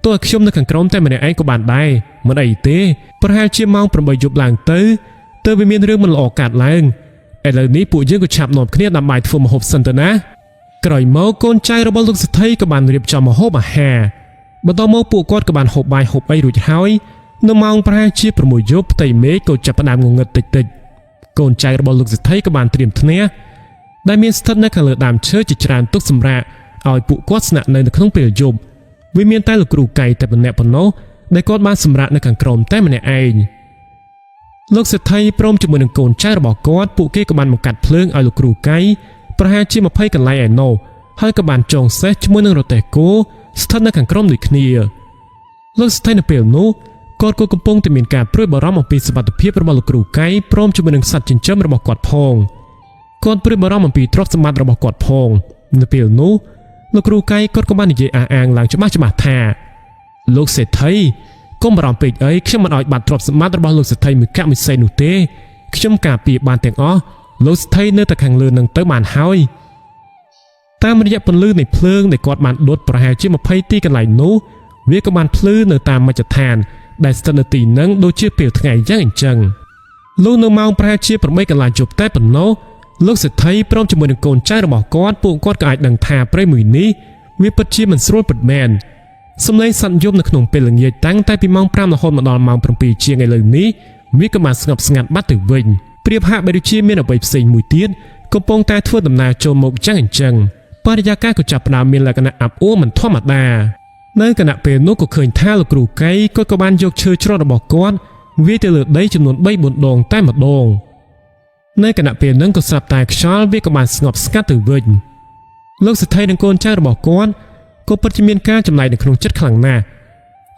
ទោះឲ្យខ្ញុំនៅខាងក្រោមតែម្នាក់ឯងក៏បានដែរមិនអីទេប្រហែលជាម៉ោង8យប់ឡើងទៅវាមានរឿងមិនល្អកើតឡើងឥឡូវនេះពួកយើងក៏ឆាប់នាំគ្នាដាំបាយធ្វើម្ហូបសិនទៅណាក្រោយមកកូនចៅរបស់លោកសេដ្ឋីក៏បានរៀបចំម្ហូបអាហារបន្ទាប់មកពួកគាត់ក៏បានហូបបាយហូបអីរួចហើយនៅម៉ោងប្រហែលជា6យប់ផ្ទៃមេឃក៏ចាប់ផ្ដើមងងឹតតិចកូនចៅរបស់លោកសេដ្ឋីក៏បានត្រៀមធ្នះដែលមានស្ថិតនៅខាងលើដើមឈើជាច្រើនទុកសម្រាប់ឲ្យពួកគាត់ស្នាក់នៅក្នុងពេលយប់វាមានតែលោកគ្រូកៃតែម្នាក់ប៉ុណ្ណោះដែលគាត់បានសម្រាប់នៅខាងក្រោមតែម្នាក់ឯងលោកសេដ្ឋីព្រមជាមួយនឹងកូនចៅរបស់គាត់ពួកគេក៏បានបង្កាត់ភ្លើងឲ្យលោកគ្រូកៃប្រហែលជា20កន្លែងឯណោះហើយក៏បានចងសេះជាមួយនឹងរទេះគោស្ថិតនៅខាងក្រោមដូចគ្នាលោកសេដ្ឋីនៅពេលនោះគាត់ក៏កំពុងតែមានការព្រួយបារម្ភអំពីសុវត្ថិភាពរបស់លោកគ្រូកៃព្រមជាមួយនឹងសត្វចិញ្ចឹមរបស់គាត់ផងគាត់ព្រួយបារម្ភអំពីទ្រព្យសម្បត្តិរបស់គាត់ផងនៅពេលនោះលោកគ្រូកៃគាត់ក៏បាននិយាយអះអាងឡើងច្បាស់ថាលោកសេដ្ឋីកុំបារម្ភពេកអីខ្ញុំមិនឲ្យបាត់ទ្រព្យសម្បត្តិរបស់លោកសេដ្ឋីមួយកៈមួយសេននោះទេខ្ញុំការពារបានទាំងអស់លោកសេដ្ឋីនៅតែខាងលើនឹងទៅបានហើយតាមរយៈពន្លឺនៃភ្លើងដែលគាត់បានដុតប្រហែលជា20ទីកន្លែងនោះវាក៏បានភ្លឺនៅតាមមជ្ឈដ្ឋានដែលស្ថិតនៅទីនឹងដូចជាពេលថ្ងៃយ៉ាងអញ្ចឹងលុះនៅម៉ោងប្រហែលជា8កន្លះយប់តែប៉ុណ្ណោះលោកសេដ្ឋីព្រមជាមួយនឹងកូនចៅរបស់គាត់ពួកគាត់ក៏អាចដឹងថាព្រៃមួយនេះវាពិតជាមិនស្រួលពិតមែនសំឡេងសត្វយំនៅក្នុងពេលល្ងាចតាំងតែពីម៉ោង5រហូតមកដល់ម៉ោង7ជាងឥឡូវនេះវាក៏បានស្ងប់ស្ងាត់បាត់ទៅវិញប្រៀបហាក់បីដូចជាមានអ្វីផ្សេងមួយទៀតកំពុងតែធ្វើដំណើរចូលមកយ៉ាងអញ្ចឹងបរិយាកាសក៏ចាប់ផ្ដើមមានលក្ខណៈអាប់អួរមិនធម្មតានៅគណៈពេលនោះក៏ឃើញថាលោកគ្រូកៃគាត់ក៏បានយកឈើច្រត់របស់គាត់វាទៅលើដីចំនួន3-4ដងតែម្ដងនៅគណៈពេលហ្នឹងក៏ស្រាប់តែខ្យល់វាក៏បានស្ងប់ស្ងាត់ទៅវិញលោកសេដ្ឋីនិងកូនចៅរបស់គាត់ក៏ពិតជាមានការចំណាយនៅក្នុងចិត្តខ្លាំងណាស់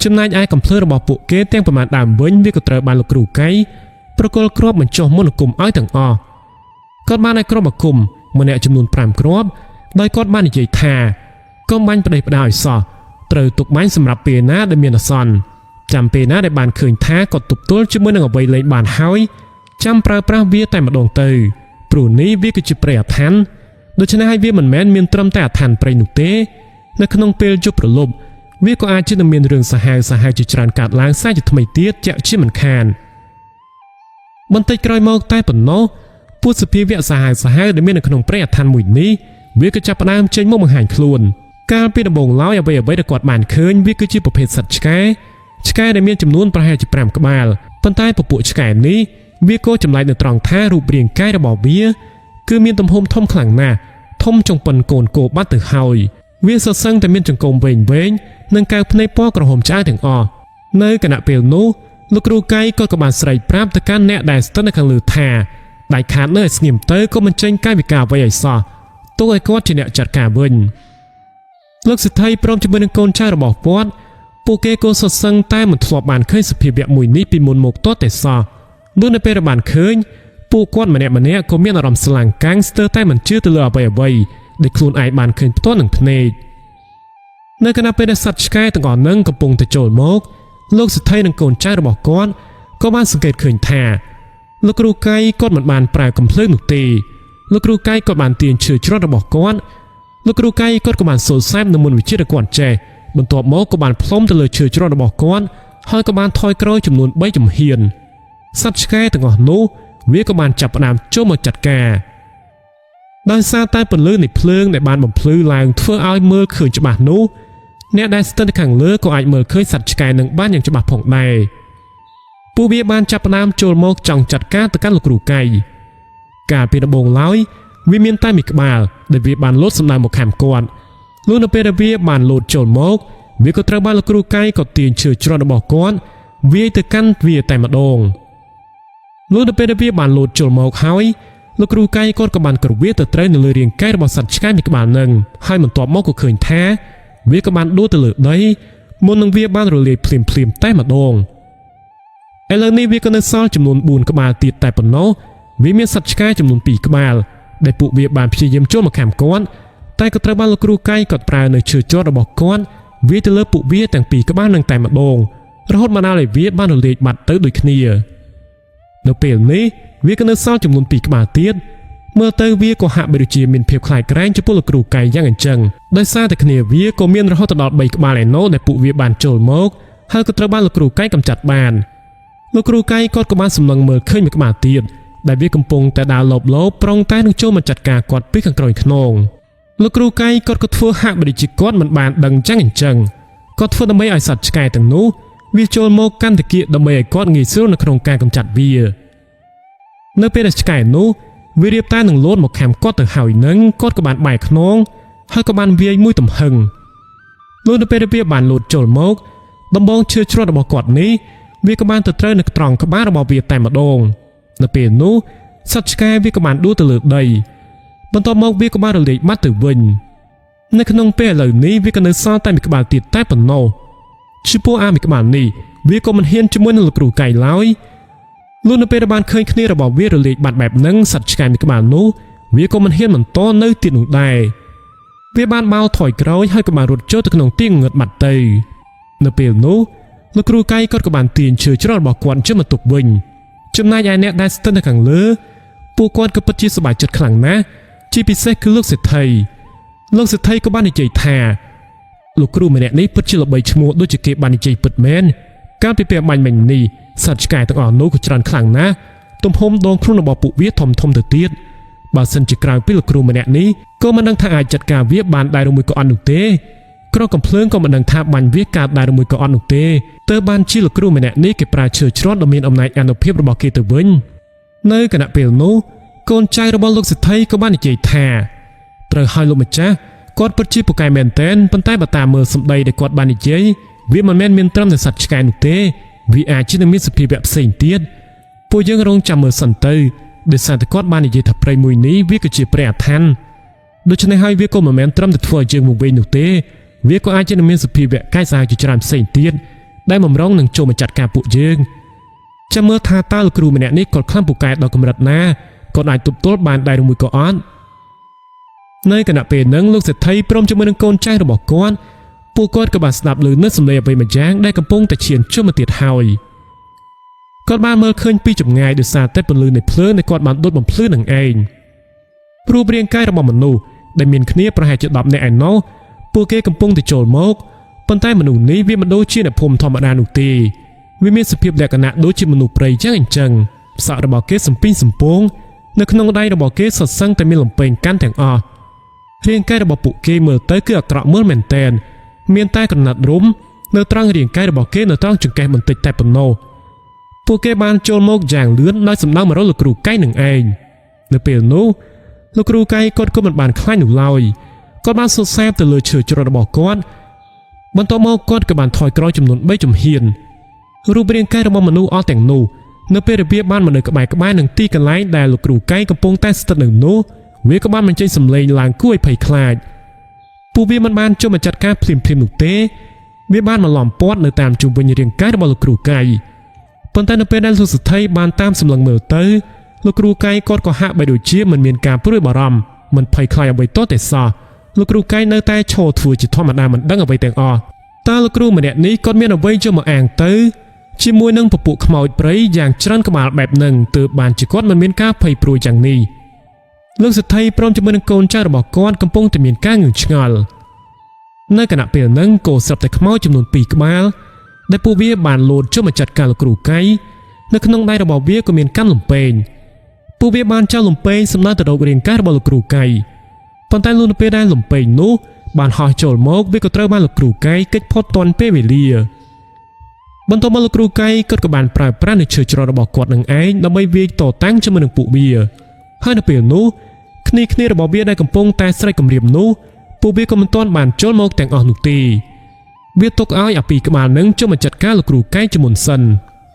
ចំណែកឯកំភ្លើរបស់ពួកគេទាំងប្រមាណដើមវិញវាក៏ត្រូវបានលោកគ្រូកៃប្រគល់គ្រាប់បញ្ចុះមុនអង្គមឲ្យទាំងអស់គាត់បានឲ្យគ្រាប់អង្គមម្នាក់ចំនួន5គ្រាប់ដោយគាត់បាននិយាយថាកុំបាញ់ប្តេជ្ញាផ្ដាល់ឲ្យសោះត្រូវទុកបាញ់សម្រាប់ពេលណាដែលមានអាសន្នចាំពេលណាដែលបានឃើញថាគាត់ទប់ទល់ជាមួយនឹងអ្វីលែងបានហើយចាំប្រើប្រាស់វាតែម្ដងទៅព្រោះនេះវាគឺជាព្រៃអាថ័ន្តដូច្នេះហើយវាមិនមែនមានត្រឹមតែអាថ័ន្តព្រៃនោះទេនៅក្នុងពេលយប់ព្រលប់វាក៏អាចជានឹងមានរឿងសាហាវជាច្រើនកើតឡើងសាជាថ្មីទៀតជាក់ជាមិនខានបន្តិចក្រោយមកតែប៉ុណ្ណោះពួកសភាវៈសាហាវដែលមាននៅក្នុងព្រៃអាថ័ន្តមួយនេះវាក៏ចាប់ផ្ដើមចេញមកបង្ហាញខ្លួនកាលពីដំបូងឡើយអ្វីដែលគាត់បានឃើញវាគឺជាប្រភេទសត្វឆ្កែដែលមានចំនួនប្រហែលជា5ក្បាលប៉ុន្តែពពួកឆ្កែនេះវាក៏ចម្លែកនៅត្រង់ថារូបរាងកាយរបស់វាគឺមានទំហំធំខ្លាំងណាស់ធំចុងប៉ុនកូនគោបាត់ទៅហើយវាសសឹងតែមានចង្កូមវែងនិងកៅភ្នែកពណ៌ក្រហមឆ្អៅទាំងអស់នៅគណៈពេលនោះលោកគ្រូកៃក៏បានស្រែកប្រាប់ទៅកាន់អ្នកដែលស្ថិតនៅខាងលើថាដៃខាតនៅឲ្យស្ងៀមទៅក៏មិនចេញកាយវិការអ្វីឲ្យសោះទោះឲ្យគាត់ជាអ្នកចាត់ការវិញលោកសេដ្ឋីព្រមជាមួយនឹងកូនចៅរបស់គាត់ពួកគេក៏សសឹងតែមិនធ្លាប់បានឃើញសភាវៈមួយនេះពីមុនមកទាល់តែសោះនោះនៅពេលដែលបានឃើញពួកគាត់ម្នាក់ក៏មានអារម្មណ៍ស្លាំងកាំងស្ទើរតែមិនជឿទៅលើអ្វីដែលខ្លួនឯងបានឃើញផ្ទាល់នឹងភ្នែកនៅគណៈពេលដែលសត្វឆ្កែទាំងអស់នឹងកំពុងតែចូលមកលោកសេដ្ឋីនិងកូនចៅរបស់គាត់ក៏បានសង្កេតឃើញថាលោកគ្រូកៃគាត់មិនបានប្រើកំភ្លើងនោះទេលោកគ្រូកៃគាត់បានទាញឈើច្រត់របស់គាត់លោកគ្រូកៃគាត់ក៏បានសូលសែមនៅមុនវិជាដែលគាត់ចេះបន្ទាប់មកក៏បានផ្លុំទៅលើឈើច្រត់របស់គាត់ហើយក៏បានថយក្រោយចំនួន3ជំហានសត្វឆ្កែទាំងអស់នោះវាក៏បានចាប់ផ្ដើមចូលមកចាត់ការដោយសារតែពន្លឺនៃភ្លើងដែលបានបំភ្លឺឡើងធ្វើឲ្យមើលឃើញច្បាស់នោះអ្នកដែលស្ថិតនៅខាងលើក៏អាចមើលឃើញសត្វឆ្កែនឹងបានយ៉ាងច្បាស់ផងដែរពួកវាបានចាប់ផ្ដើមចូលមកចង់ចាត់ការទៅកាន់លោកគ្រូកៃកាលពីដំបូងឡើយវាមានតែមួយក្បាលដែលវាបានលោតសម្ដៅមកខាងគាត់លុះនៅពេលដែលវាបានលោតចូលមកវាក៏ត្រូវបានលោកគ្រូកៃក៏ទាញឈើច្រត់របស់គាត់ វាយទៅកាន់វាតែម្ដងលុះទៅពេលដែលវាបានលោតចូលមកហើយលោកគ្រូកៃគាត់ក៏បានក្រវាទៅត្រូវនៅលើរាងកាយរបស់សត្វឆ្កែមួយក្បាលនឹងហើយបន្ទាប់មកក៏ឃើញថាវាក៏បានដួលទៅលើដីមុននឹងវាបានរលាយភ្លាមតែម្ដងឥឡូវនេះវាក៏នៅសល់ចំនួន4ក្បាលទៀតតែប៉ុណ្ណោះវាមានសត្វឆ្កែចំនួន2ក្បាលដែលពួកវាបានព្យាយាមចូលមកខាំគាត់តែក៏ត្រូវបានលោកគ្រូកៃគាត់ប្រើនៅឈើជ័ររបស់គាត់វាទៅលើពួកវាទាំង2ក្បាលនឹងតែម្ដងរហូតមកដល់ឲ្យវាបានរលាយបាត់ទៅដូចគ្នានៅពេលនេះវាក៏នៅសល់ចំនួន2ក្បាលទៀតមើលទៅវាក៏ហាក់បីដូចជាមានភាពខ្លាចក្រែងចំពោះលោកគ្រូកៃយ៉ាងអញ្ចឹងដោយសារតែគ្នាវាក៏មានរហូតដល់3ក្បាលឯណោដែលពួកវាបានចូលមកហើយក៏ត្រូវបានលោកគ្រូកៃកម្ចាត់បានលោកគ្រូកៃគាត់ក៏បានសម្លឹងមើលឃើញមួយក្បាលទៀតដែលវាកំពុងតែដើរលបប្រងតែនឹងចូលមកចាត់ការគាត់ពីខាងក្រោយខ្នងលោកគ្រូកៃគាត់ក៏ធ្វើហាក់បីដូចជាគាត់មិនបានដឹងចឹងអញ្ចឹងគាត់ធ្វើដើម្បីឲ្យសត្វឆ្កែទាំងនោះវាចូលមកកាន់តាគៀកដើម្បីឲ្យគាត់ងាយស្រួលនៅក្នុងការកម្ចាត់វានៅពេលដែលឆ្កែនោះវារៀបតែនឹងលោតមកខាំគាត់ទៅហើយនឹងគាត់ក៏បានបែកខ្នងហើយក៏បានវាយមួយទំហឹងលុះនៅពេលដែលវាបានលោតចូលមកដំបងឈើជ្រត់របស់គាត់នេះវាក៏បានទៅត្រូវនៅត្រង់ក្បាលរបស់វាតែម្ដងនៅពេលនោះសត្វឆ្កែវាក៏បានដួលទៅលើដីបន្ទាប់មកវាក៏បានរលាយបាត់ទៅវិញនៅក្នុងពេលឥឡូវនេះវាក៏នៅសល់តែមួយក្បាលទៀតតែប៉ុណ្ណោះចំពោះអាមួយក្បាលនេះវាក៏មិនហ៊ានជាមួយនឹងលោកគ្រូកៃឡើយលុះនៅពេលដែលបានឃើញគ្នារបស់វារលាយបាត់បែបហ្នឹងសត្វឆ្កែមួយក្បាលនោះវាក៏មិនហ៊ានបន្តនៅទៀតនោះដែរវាបានបោលថយក្រោយហើយក៏បានរត់ចូលទៅក្នុងទីងងឹតបាត់ទៅនៅពេលនោះលោកគ្រូកៃគាត់ក៏បានទាញឈើច្រត់របស់គាត់ជិះមកទុកវិញចំណែកឯអ្នកដែលស្ទើរនៅខាងលើពួកគាត់ក៏ពិតជាសប្បាយចិត្តខ្លាំងណាស់ជាពិសេសគឺលោកសេដ្ឋីក៏បាននិយាយថាលោកគ្រូម្នាក់នេះពិតជាល្បីឈ្មោះដូចជាគេបាននិយាយពិតមែនកាលពីពេលបាញ់មិញនេះសត្វឆ្កែទាំងអស់នោះក៏ច្រើនខ្លាំងណាស់ទំហំដងខ្លួនរបស់ពួកវាធំទៅទៀតបើសិនជាក្រៅពីលោកគ្រូម្នាក់នេះក៏មិនដឹងថាអាចចាត់ការវាបានដែរឬមួយក៏អត់នោះទេក្រកំភ្លើងក៏មិនដឹងថាបាញ់វាកើតដែរឬមួយក៏អត់នោះទេទើបបានជាលោកគ្រូម្នាក់នេះគេប្រើឈើច្រត់ដ៏មានអំណាចអានុភាពរបស់គេទៅវិញនៅគណៈពេលនោះកូនចៅរបស់លោកសេដ្ឋីក៏បាននិយាយថាត្រូវឲ្យលោកម្ចាស់គាត់ពិតជាពូកែមែនតែនប៉ុន្តែបើតាមមើលសម្ដីដែលគាត់បាននិយាយវាមិនមែនមានត្រឹមតែសត្វឆ្កែនោះទេវាអាចជានឹងមានសភាវៈផ្សេងទៀតពួកយើងរងចាំមើលសិនទៅដោយសារតែគាត់បាននិយាយថាព្រៃមួយនេះវាគឺជាព្រៃអាថ័ន្តដូច្នេះហើយវាក៏មិនមែនត្រឹមតែធ្វើឲ្យយើងមកវិញនោះទេវាក៏អាចជានឹងមានសភាវៈកាយសាហាវជាច្រើនផ្សេងទៀតដែលបំរុងនឹងចូលមកចាត់ការពួកយើងចាំមើលថាតើលោកគ្រូម្នាក់នេះគាត់ខ្លាំងពូកែដល់កម្រិតណាគាត់អាចទប់ទល់បានដែរឬមួយក៏អត់នៅគណៈពេលហ្នឹងលោកសេដ្ឋីព្រមជាមួយនឹងកូនចៅរបស់គាត់ពួកគាត់ក៏បានស្ដាប់ឮនូវសំឡេងអ្វីមួយយ៉ាងដែលកំពុងតែឈានចុះមកទៀតហើយគាត់បានមើលឃើញពីចម្ងាយដោយសារតែពន្លឺនៃភ្លើងដែលគាត់បានដុតបំភ្លឺនឹងឯងរូបរាងកាយរបស់មនុស្សដែលមានគ្នាប្រហែលជា10នាក់ឯណោះពួកគេកំពុងតែចូលមកប៉ុន្តែមនុស្សនេះវាមិនដូចជាអ្នកភូមិធម្មតានោះទេវាមានសភាពលក្ខណៈដូចជាមនុស្សព្រៃចឹងអញ្ចឹងសក់របស់គេសំពីងសំពងនៅក្នុងដៃរបស់គេសុទ្ធសឹងតែមានលំពែងកាន់ទាំងអស់រាងកាយរបស់ពួកគេមើលទៅគឺអាក្រក់មើលមែនតែនមានតែក្រណាត់រុំនៅត្រង់រាងកាយរបស់គេនៅត្រង់ចង្កេះបន្តិចតែប៉ុណ្ណោះពួកគេបានចូលមកយ៉ាងលឿនដោយសំដៅមករកលោកគ្រូកៃនឹងឯងនៅពេលនោះលោកគ្រូកៃគាត់ក៏មិនបានខ្លាចនោះឡើយគាត់បានសរសើរទៅលើឈើច្រត់របស់គាត់បន្ទាប់មកគាត់ក៏បានថយក្រោយចំនួន3ជំហានរូបរាងកាយរបស់មនុស្សអស់ទាំងនោះនៅពេលរបៀបបានមកនៅក្បែរនឹងទីកន្លែងដែលលោកគ្រូកៃកំពុងតែស្ថិតនៅនោះវាក៏បានបញ្ចេញសំឡេងឡើងគួរឲ្យភ័យខ្លាចពួកវាមិនបានចូលមកចាត់ការភ្លាមនោះទេវាបានមកឡំពាត់នៅតាមជុំវិញរាងកាយរបស់លោកគ្រូកៃប៉ុន្តែនៅពេលដែលលោកសេដ្ឋីបានតាមសម្លឹងមើលទៅលោកគ្រូកៃគាត់ក៏ហាក់បីដូចជាមិនមានការព្រួយបារម្ភមិនភ័យខ្លាចអ្វីទាល់តែសោះលោកគ្រូកៃនៅតែឈរធ្វើជាធម្មតាមិនដឹងអ្វីទាំងអស់តើលោកគ្រូម្នាក់នេះគាត់មានអ្វីយកមកអាងទៅជាមួយនឹងពពួកខ្មោចព្រៃយ៉ាងច្រើនក្បាលបែបហ្នឹងទើបបានជាគាត់មិនមានការភ័យព្រួយយ៉ាងនេះលោកសេដ្ឋីព្រមជាមួយនឹងកូនចៅរបស់គាត់កំពុងតែមានការងឿងឆ្ងល់នៅគណៈពេលហ្នឹងគោស្រាប់តែខ្មោចចំនួន2ក្បាលដែលពួកវាបានលោតចូលមកចាត់ការលោកគ្រូកៃនៅក្នុងដៃរបស់វាក៏មានកាន់លំពែងពួកវាបានចោលលំពែងសម្ដៅទៅរករាងកាយរបស់លោកគ្រូកៃប៉ុន្តែលុះនៅពេលដែលលំពែងនោះបានហោះចូលមកវាក៏ត្រូវបានលោកគ្រូកៃគេចផុតទាន់ពេលវេលាបន្ទាប់មកលោកគ្រូកៃគាត់ក៏បានប្រើប្រាស់នៅឈើច្រត់របស់គាត់នឹងឯងដើម្បីវាយតតាំងជាមួយនឹងពួកវាហើយនៅពេលនោះគ្នារបស់វាដែលកំពុងតែស្រែកគំរាមនោះពួកវាក៏មិនទាន់បានចូលមកទាំងអស់នោះទេ វាទុកឲ្យអាពីក្បាលនឹងចុះមកចាត់ការលោកគ្រូកែជាមុនសិន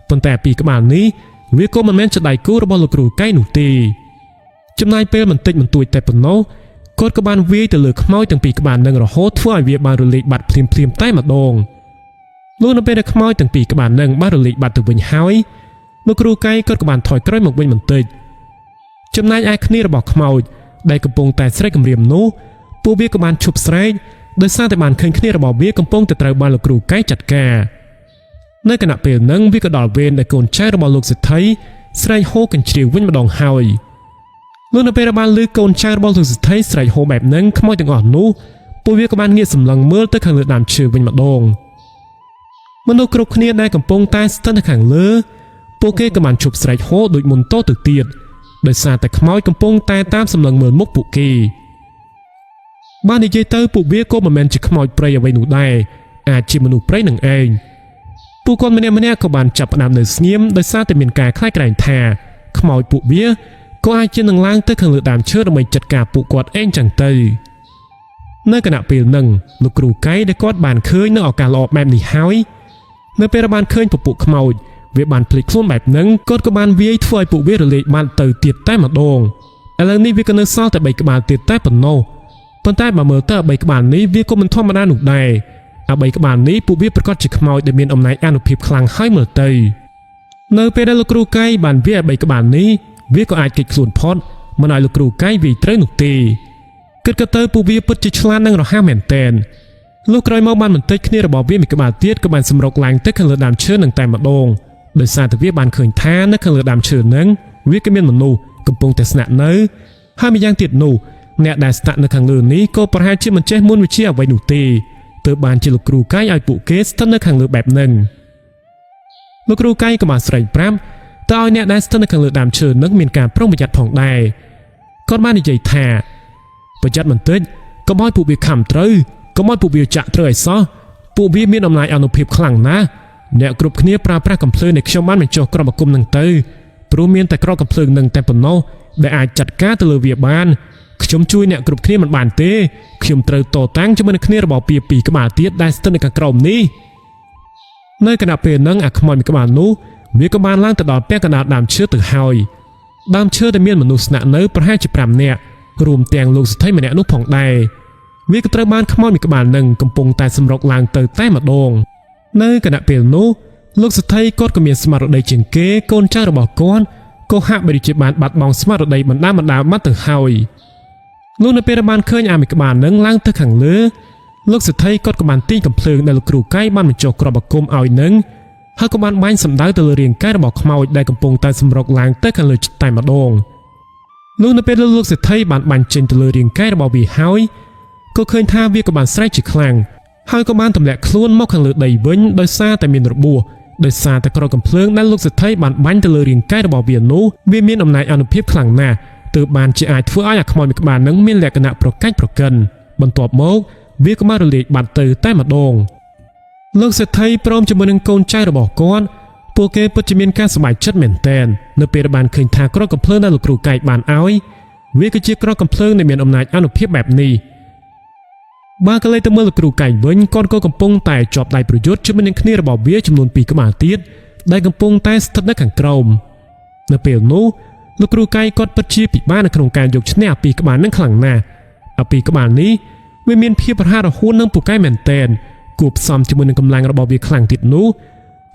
ប៉ុន្តែអាពីក្បាលនេះវាក៏មិនមែនជាដៃគូរបស់លោកគ្រូកែនោះទេចំណាយពេលបន្តិចបន្តួចតែប៉ុណ្ណោះគាត់ក៏បានវាយទៅលើខ្មោចទាំងពីរក្បាលនឹងរហូតធ្វើឲ្យវាបានរលាយបាត់ភ្លាមតែម្ដងលុះនៅពេលដែលខ្មោចទាំងពីរក្បាលនឹងបានរលាយបាត់ទៅវិញហើយលោកគ្រូកែគាត់ក៏បានថយក្រោយមកវិញបន្តិចចំណែកឯគ្នារបស់ខ្មោចដែលកំពុងតែស្រែកគំរាមនោះពួកវាក៏បានឈប់ស្រែកដោយសារតែបានឃើញគ្នារបស់វាកំពុងតែត្រូវបានលោកគ្រូកែចាត់ការនៅគណៈពេលហ្នឹងវាក៏ដល់វេនដែលកូនចៅរបស់លោកសេដ្ឋីស្រែកហូកញ្ជ្រៀវវិញម្ដងហើយលុះនៅពេលបានឮកូនចៅរបស់លោកសេដ្ឋីស្រែកហូបែបហ្នឹងខ្មោចទាំងអស់នោះពួកវាក៏បានងាកសម្លឹងមើលទៅខាងលើដើមឈើវិញម្ដងមនុស្សគ្រប់គ្នាដែលកំពុងតែស្ថិតនៅខាងលើពួកគេក៏បានឈប់ស្រែកហូដូចមុនតទៅទៀតដោយសារតែខ្មោចកំពុងតែតាមសម្លឹងមើលមុខពួកគេបាននិយាយទៅពួកវាក៏មិនមែនជាខ្មោចព្រៃអ្វីនោះដែរអាចជាមនុស្សព្រៃនឹងឯងពួកគាត់ម្នាក់ក៏បានចាប់ផ្ដើមនៅស្ងៀមដោយសារតែមានការខ្លាចក្រែងថាខ្មោចពួកវាក៏អាចជានឹងឡើងទៅខាងលើដើមឈើដើម្បីចាត់ការពួកគាត់ឯងចឹងទៅនៅគណៈពេលហ្នឹងលោកគ្រូកែដែលគាត់បានឃើញនៅឱកាសល្អបែបនេះហើយនៅពេលបានឃើញពពួកខ្មោចវាបានភ្លេចខ្លួនបែបហ្នឹងគាត់ក៏បានវាយធ្វើឲ្យពួកវារលាយបាត់ទៅទៀតតែម្ដងឥឡូវនេះវាក៏នៅសល់តែ3ក្បាលទៀតតែប៉ុណ្ណោះប៉ុន្តែបើមើលទៅ3ក្បាលនេះវាក៏មិនធម្មតានោះដែរ3ក្បាលនេះពួកវាប្រកាសជាខ្មោចដែលមានអំណាចអានុភាពខ្លាំងហើយមើលទៅនៅពេលដែលលោកគ្រូកែបានវាយ3ក្បាលនេះវាក៏អាចគេចខ្លួនផុតមិនឲ្យលោកគ្រូកែវាយត្រូវនោះទេគិតទៅពួកវាពិតជាឆ្លាតនិងរហ័សមែនទែនលុះក្រោយមកបានបន្តិចគ្នារបស់វាមួយក្បាលទៀតក៏បានសម្រុកឡើងទៅខាងលើដើមឈើនឹងតែម្ដងដោយសារតែវាបានឃើញថានៅខាងលើដើមឈើនឹងវាក៏មានមនុស្សកំពុងតែស្នាក់នៅហើយម្យ៉ាងទៀតនោះអ្នកដែលស្នាក់នៅខាងលើនេះក៏ប្រហែលជាមិនចេះមុនវិជ្ជាអ្វីនោះទេទើបបានជាលោកគ្រូកែឲ្យពួកគេស្ថិតនៅខាងលើបែបហ្នឹងលោកគ្រូកែក៏បានស្រែកប្រាប់តើឲ្យអ្នកដែលស្ថិតនៅខាងលើដើមឈើនឹងមានការប្រុងប្រយ័ត្នផងដែរគាត់បាននិយាយថាប្រយ័ត្នបន្តិចកុំឲ្យពួកវាខំត្រូវកុំឲ្យពួកវាចាក់ត្រូវឲ្យសោះពួកវាមានអំណាចអានុភាពខ្លាំងណាស់អ្នកគ្រប់គ្នាប្រើប្រាស់កំភ្លើងដែលខ្ញុំបានបញ្ចុះក្រុមអាគមនឹងទៅព្រោះមានតែក្រកំភ្លើងនឹងតែប៉ុណ្ណោះដែលអាចចាត់ការទៅលើវាបានខ្ញុំជួយអ្នកគ្រប់គ្នាមិនបានទេខ្ញុំត្រូវតតាំងជាមួយនឹងគ្នារបស់ពី2ក្បាលទៀតដែលស្ថិតនៅខាងក្រោមនេះនៅគណៈពេលហ្នឹងអាខ្មោចមួយក្បាលនោះវាក៏បានឡើងទៅដល់ពាក់កណ្ដាលដើមឈើទៅហើយដើមឈើដែលមានមនុស្សស្នាក់នៅប្រហែលជា5នាក់រួមទាំងលោកសេដ្ឋីម្នាក់នោះផងដែរវាក៏ត្រូវបានខ្មោចមួយក្បាលនឹងកំពុងតែសម្រុកឡើងទៅតែម្ដងនៅគណៈពេលនោះលោកសេដ្ឋីគាត់ក៏មានស្មារតីជាងគេកូនចៅរបស់គាត់ក៏ហាក់បីជាបានបាត់បង់ស្មារតីបណ្ដាមកទៅហើយលុះនៅពេលបានឃើញអាមួយក្បាលនឹងឡើងទៅខាងលើលោកសេដ្ឋីគាត់ក៏បានទាញកំភ្លើងដែលលោកគ្រូកែបានបញ្ចុះក្របអាគមឲ្យនឹងហើយក៏បានបាញ់សម្ដៅទៅលើរាងកាយរបស់ខ្មោចដែលកំពុងតែសម្រុកឡើងទៅខាងលើតែម្ដងលុះនៅពេលលោកសេដ្ឋីបានបាញ់ចេញទៅលើរាងកាយរបស់វាហើយក៏ឃើញថាវាក៏បានស្រែកជាខ្លាំងហើយក៏បានទម្លាក់ខ្លួនមកខាងលើដីវិញដោយសារតែមានរបួសដោយសារតែក្រកំភ្លើងដែលលោកសេដ្ឋីបានបាញ់ទៅលើរាងកាយរបស់វានោះវាមានអំណាចអានុភាពខ្លាំងណាស់ទើបបានជាអាចធ្វើឲ្យអាខ្មោចមួយក្បាលនឹងមានលក្ខណៈប្រកាច់ប្រកិនបន្ទាប់មកវាក៏បានរលាយបាត់ទៅតែម្ដងលោកសេដ្ឋីព្រមជាមួយនឹងកូនចៅរបស់គាត់ពួកគេពិតជាមានការសប្បាយចិត្តមែនទែននៅពេលបានឃើញថាក្រកំភ្លើងដែលលោកគ្រូកែបានឲ្យវាគឺជាក្រកំភ្លើងដែលមានអំណាចអានុភាពបែបនេះបើក៏លេទៅមើលលោកគ្រូកែវិញគាត់ក៏កំពុងតែជាប់ដៃប្រយុទ្ធជាមួយនឹងគ្នារបស់វាចំនួន2ក្បាលទៀតដែលកំពុងតែស្ថិតនៅខាងក្រោមនៅពេលនោះលោកគ្រូកែគាត់ពិតជាពិបាកនៅក្នុងការយកឈ្នះអាពីក្បាលនឹងខ្លាំងណាស់អាពីក្បាលនេះវាមានភាពរហ័សរហួននិងពូកែមែនទែនគួបផ្សំជាមួយនឹងកម្លាំងរបស់វាខ្លាំងទៀតនោះ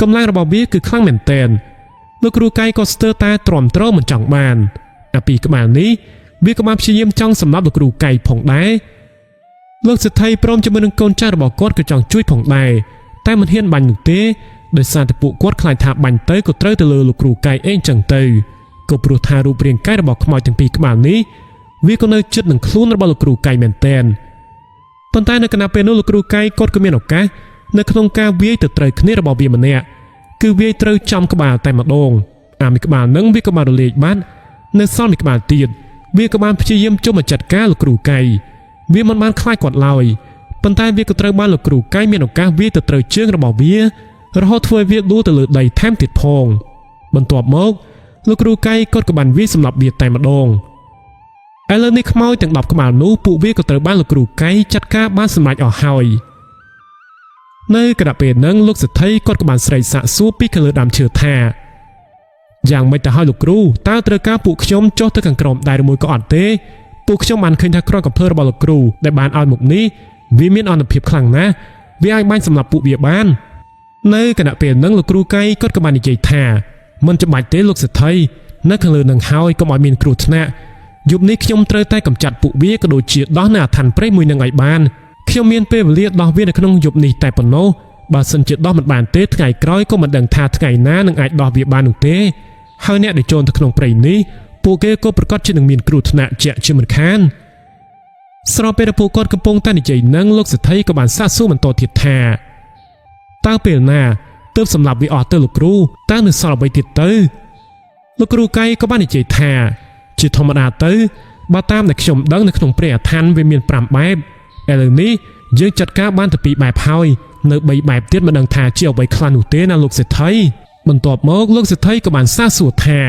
កម្លាំងរបស់វាគឺខ្លាំងមែនទែនលោកគ្រូកែក៏ស្ទើរតែទ្រាំទ្រមិនចង់បានអាពីក្បាលនេះវាក៏បានព្យាយាមចង់សម្លាប់លោកគ្រូកែផងដែរលោកសេដ្ឋីព្រមជាមួយនឹងកូនចៅរបស់គាត់ក៏ចង់ជួយផងដែរតែមិនហ៊ានបាញ់នោះទេដោយសារតែពួកគាត់ខ្លាចថាបាញ់ទៅក៏ត្រូវទៅលើលោកគ្រូកែឯងចឹងទៅក៏ព្រោះថារូបរាងកាយរបស់ខ្មោចទាំងពីរក្បាលនេះវាក៏នៅជិតនឹងខ្លួនរបស់លោកគ្រូកែមែនទែនប៉ុន្តែនៅគណៈពេលនោះលោកគ្រូកែគាត់ក៏មានឱកាសនៅក្នុងការវាយទៅត្រូវគ្នារបស់វាម្នាក់គឺវាយត្រូវចំក្បាលតែម្ដងអាមួយក្បាលនឹងវាក៏បានរលាយបាត់នៅសល់មួយក្បាលទៀតវាក៏បានព្យាយាមជុំមកចាត់ការលោកគ្រូកែវាមិនបានខ្លាចគាត់ឡើយប៉ុន្តែវាក៏ត្រូវបានលោកគ្រូកែមានឱកាសវាយទៅត្រូវជើងរបស់វារហូតធ្វើឲ្យវាដួលទៅលើដីថែមទៀតផងបន្ទាប់មកលោកគ្រូកែគាត់ក៏បានវាយសម្លាប់វាតែម្ដងឥឡូវនេះខ្មោចទាំង10ក្បាលនោះពួកវាក៏ត្រូវបានលោកគ្រូកែចាត់ការបានសម្រេចអស់ហើយ នៅគណៈពេលហ្នឹងលោកសេដ្ឋីគាត់ក៏បានស្រែកសាកសួរពីខាងលើដើមឈើថាយ៉ាងមិនទៅឲ្យលោកគ្រូតើត្រូវការពួកខ្ញុំចុះទៅខាងក្រោមដែរឬមួយក៏អត់ទេពួកខ្ញុំបានឃើញថាក្រកំភ្លើរបស់លោកគ្រូដែលបានឲ្យមកនេះវាមានអនុភាពខ្លាំងណាស់វាអាចបាញ់សម្លាប់ពួកវាបាននៅគណៈពេលហ្នឹងលោកគ្រូកៃគាត់ក៏បាននិយាយថាមិនចាំបាច់ទេលោកសេដ្ឋីនៅខាងលើនឹងហើយកុំឲ្យមានគ្រោះថ្នាក់យប់នេះខ្ញុំត្រូវតែកម្ចាត់ពួកវាក៏ដូចជាដោះនៅអាឋានព្រៃមួយនឹងឲ្យបានខ្ញុំមានពេលវេលាដោះវានៅក្នុងយប់នេះតែប៉ុណ្ណោះបើសិនជាដោះមិនបានទេថ្ងៃក្រោយក៏មិនដឹងថាថ្ងៃណានឹងអាចដោះវាបាននោះទេហើយអ្នកដែលចូលទៅក្នុងព្រៃនេះពួកគេក៏ប្រកាសជានឹងមានគ្រោះថ្នាក់ជាក់ជាមិនខានស្របពេលដែលពួកគាត់កំពុងតែនិយាយនឹងលោកសេដ្ឋីក៏បានសាកសួរបន្តទៀតថាតើពេលណាទើបសម្លាប់វាអស់ទៅលោកគ្រូតើនៅសល់អ្វីទៀតទៅលោកគ្រូកៃក៏បាននិយាយថាជាធម្មតាទៅបើតាមដែលខ្ញុំដឹងនៅក្នុងព្រះអាឋានវាមាន5បែបឥឡូវនេះយើងចាត់ការបានតែ2បែបហើយនៅ3បែបទៀតមិនដឹងថាជាអ្វីខ្លះនោះទេណាលោកសេដ្ឋីបន្ទាប់មកលោកសេដ្ឋីក៏បានសាកសួរថា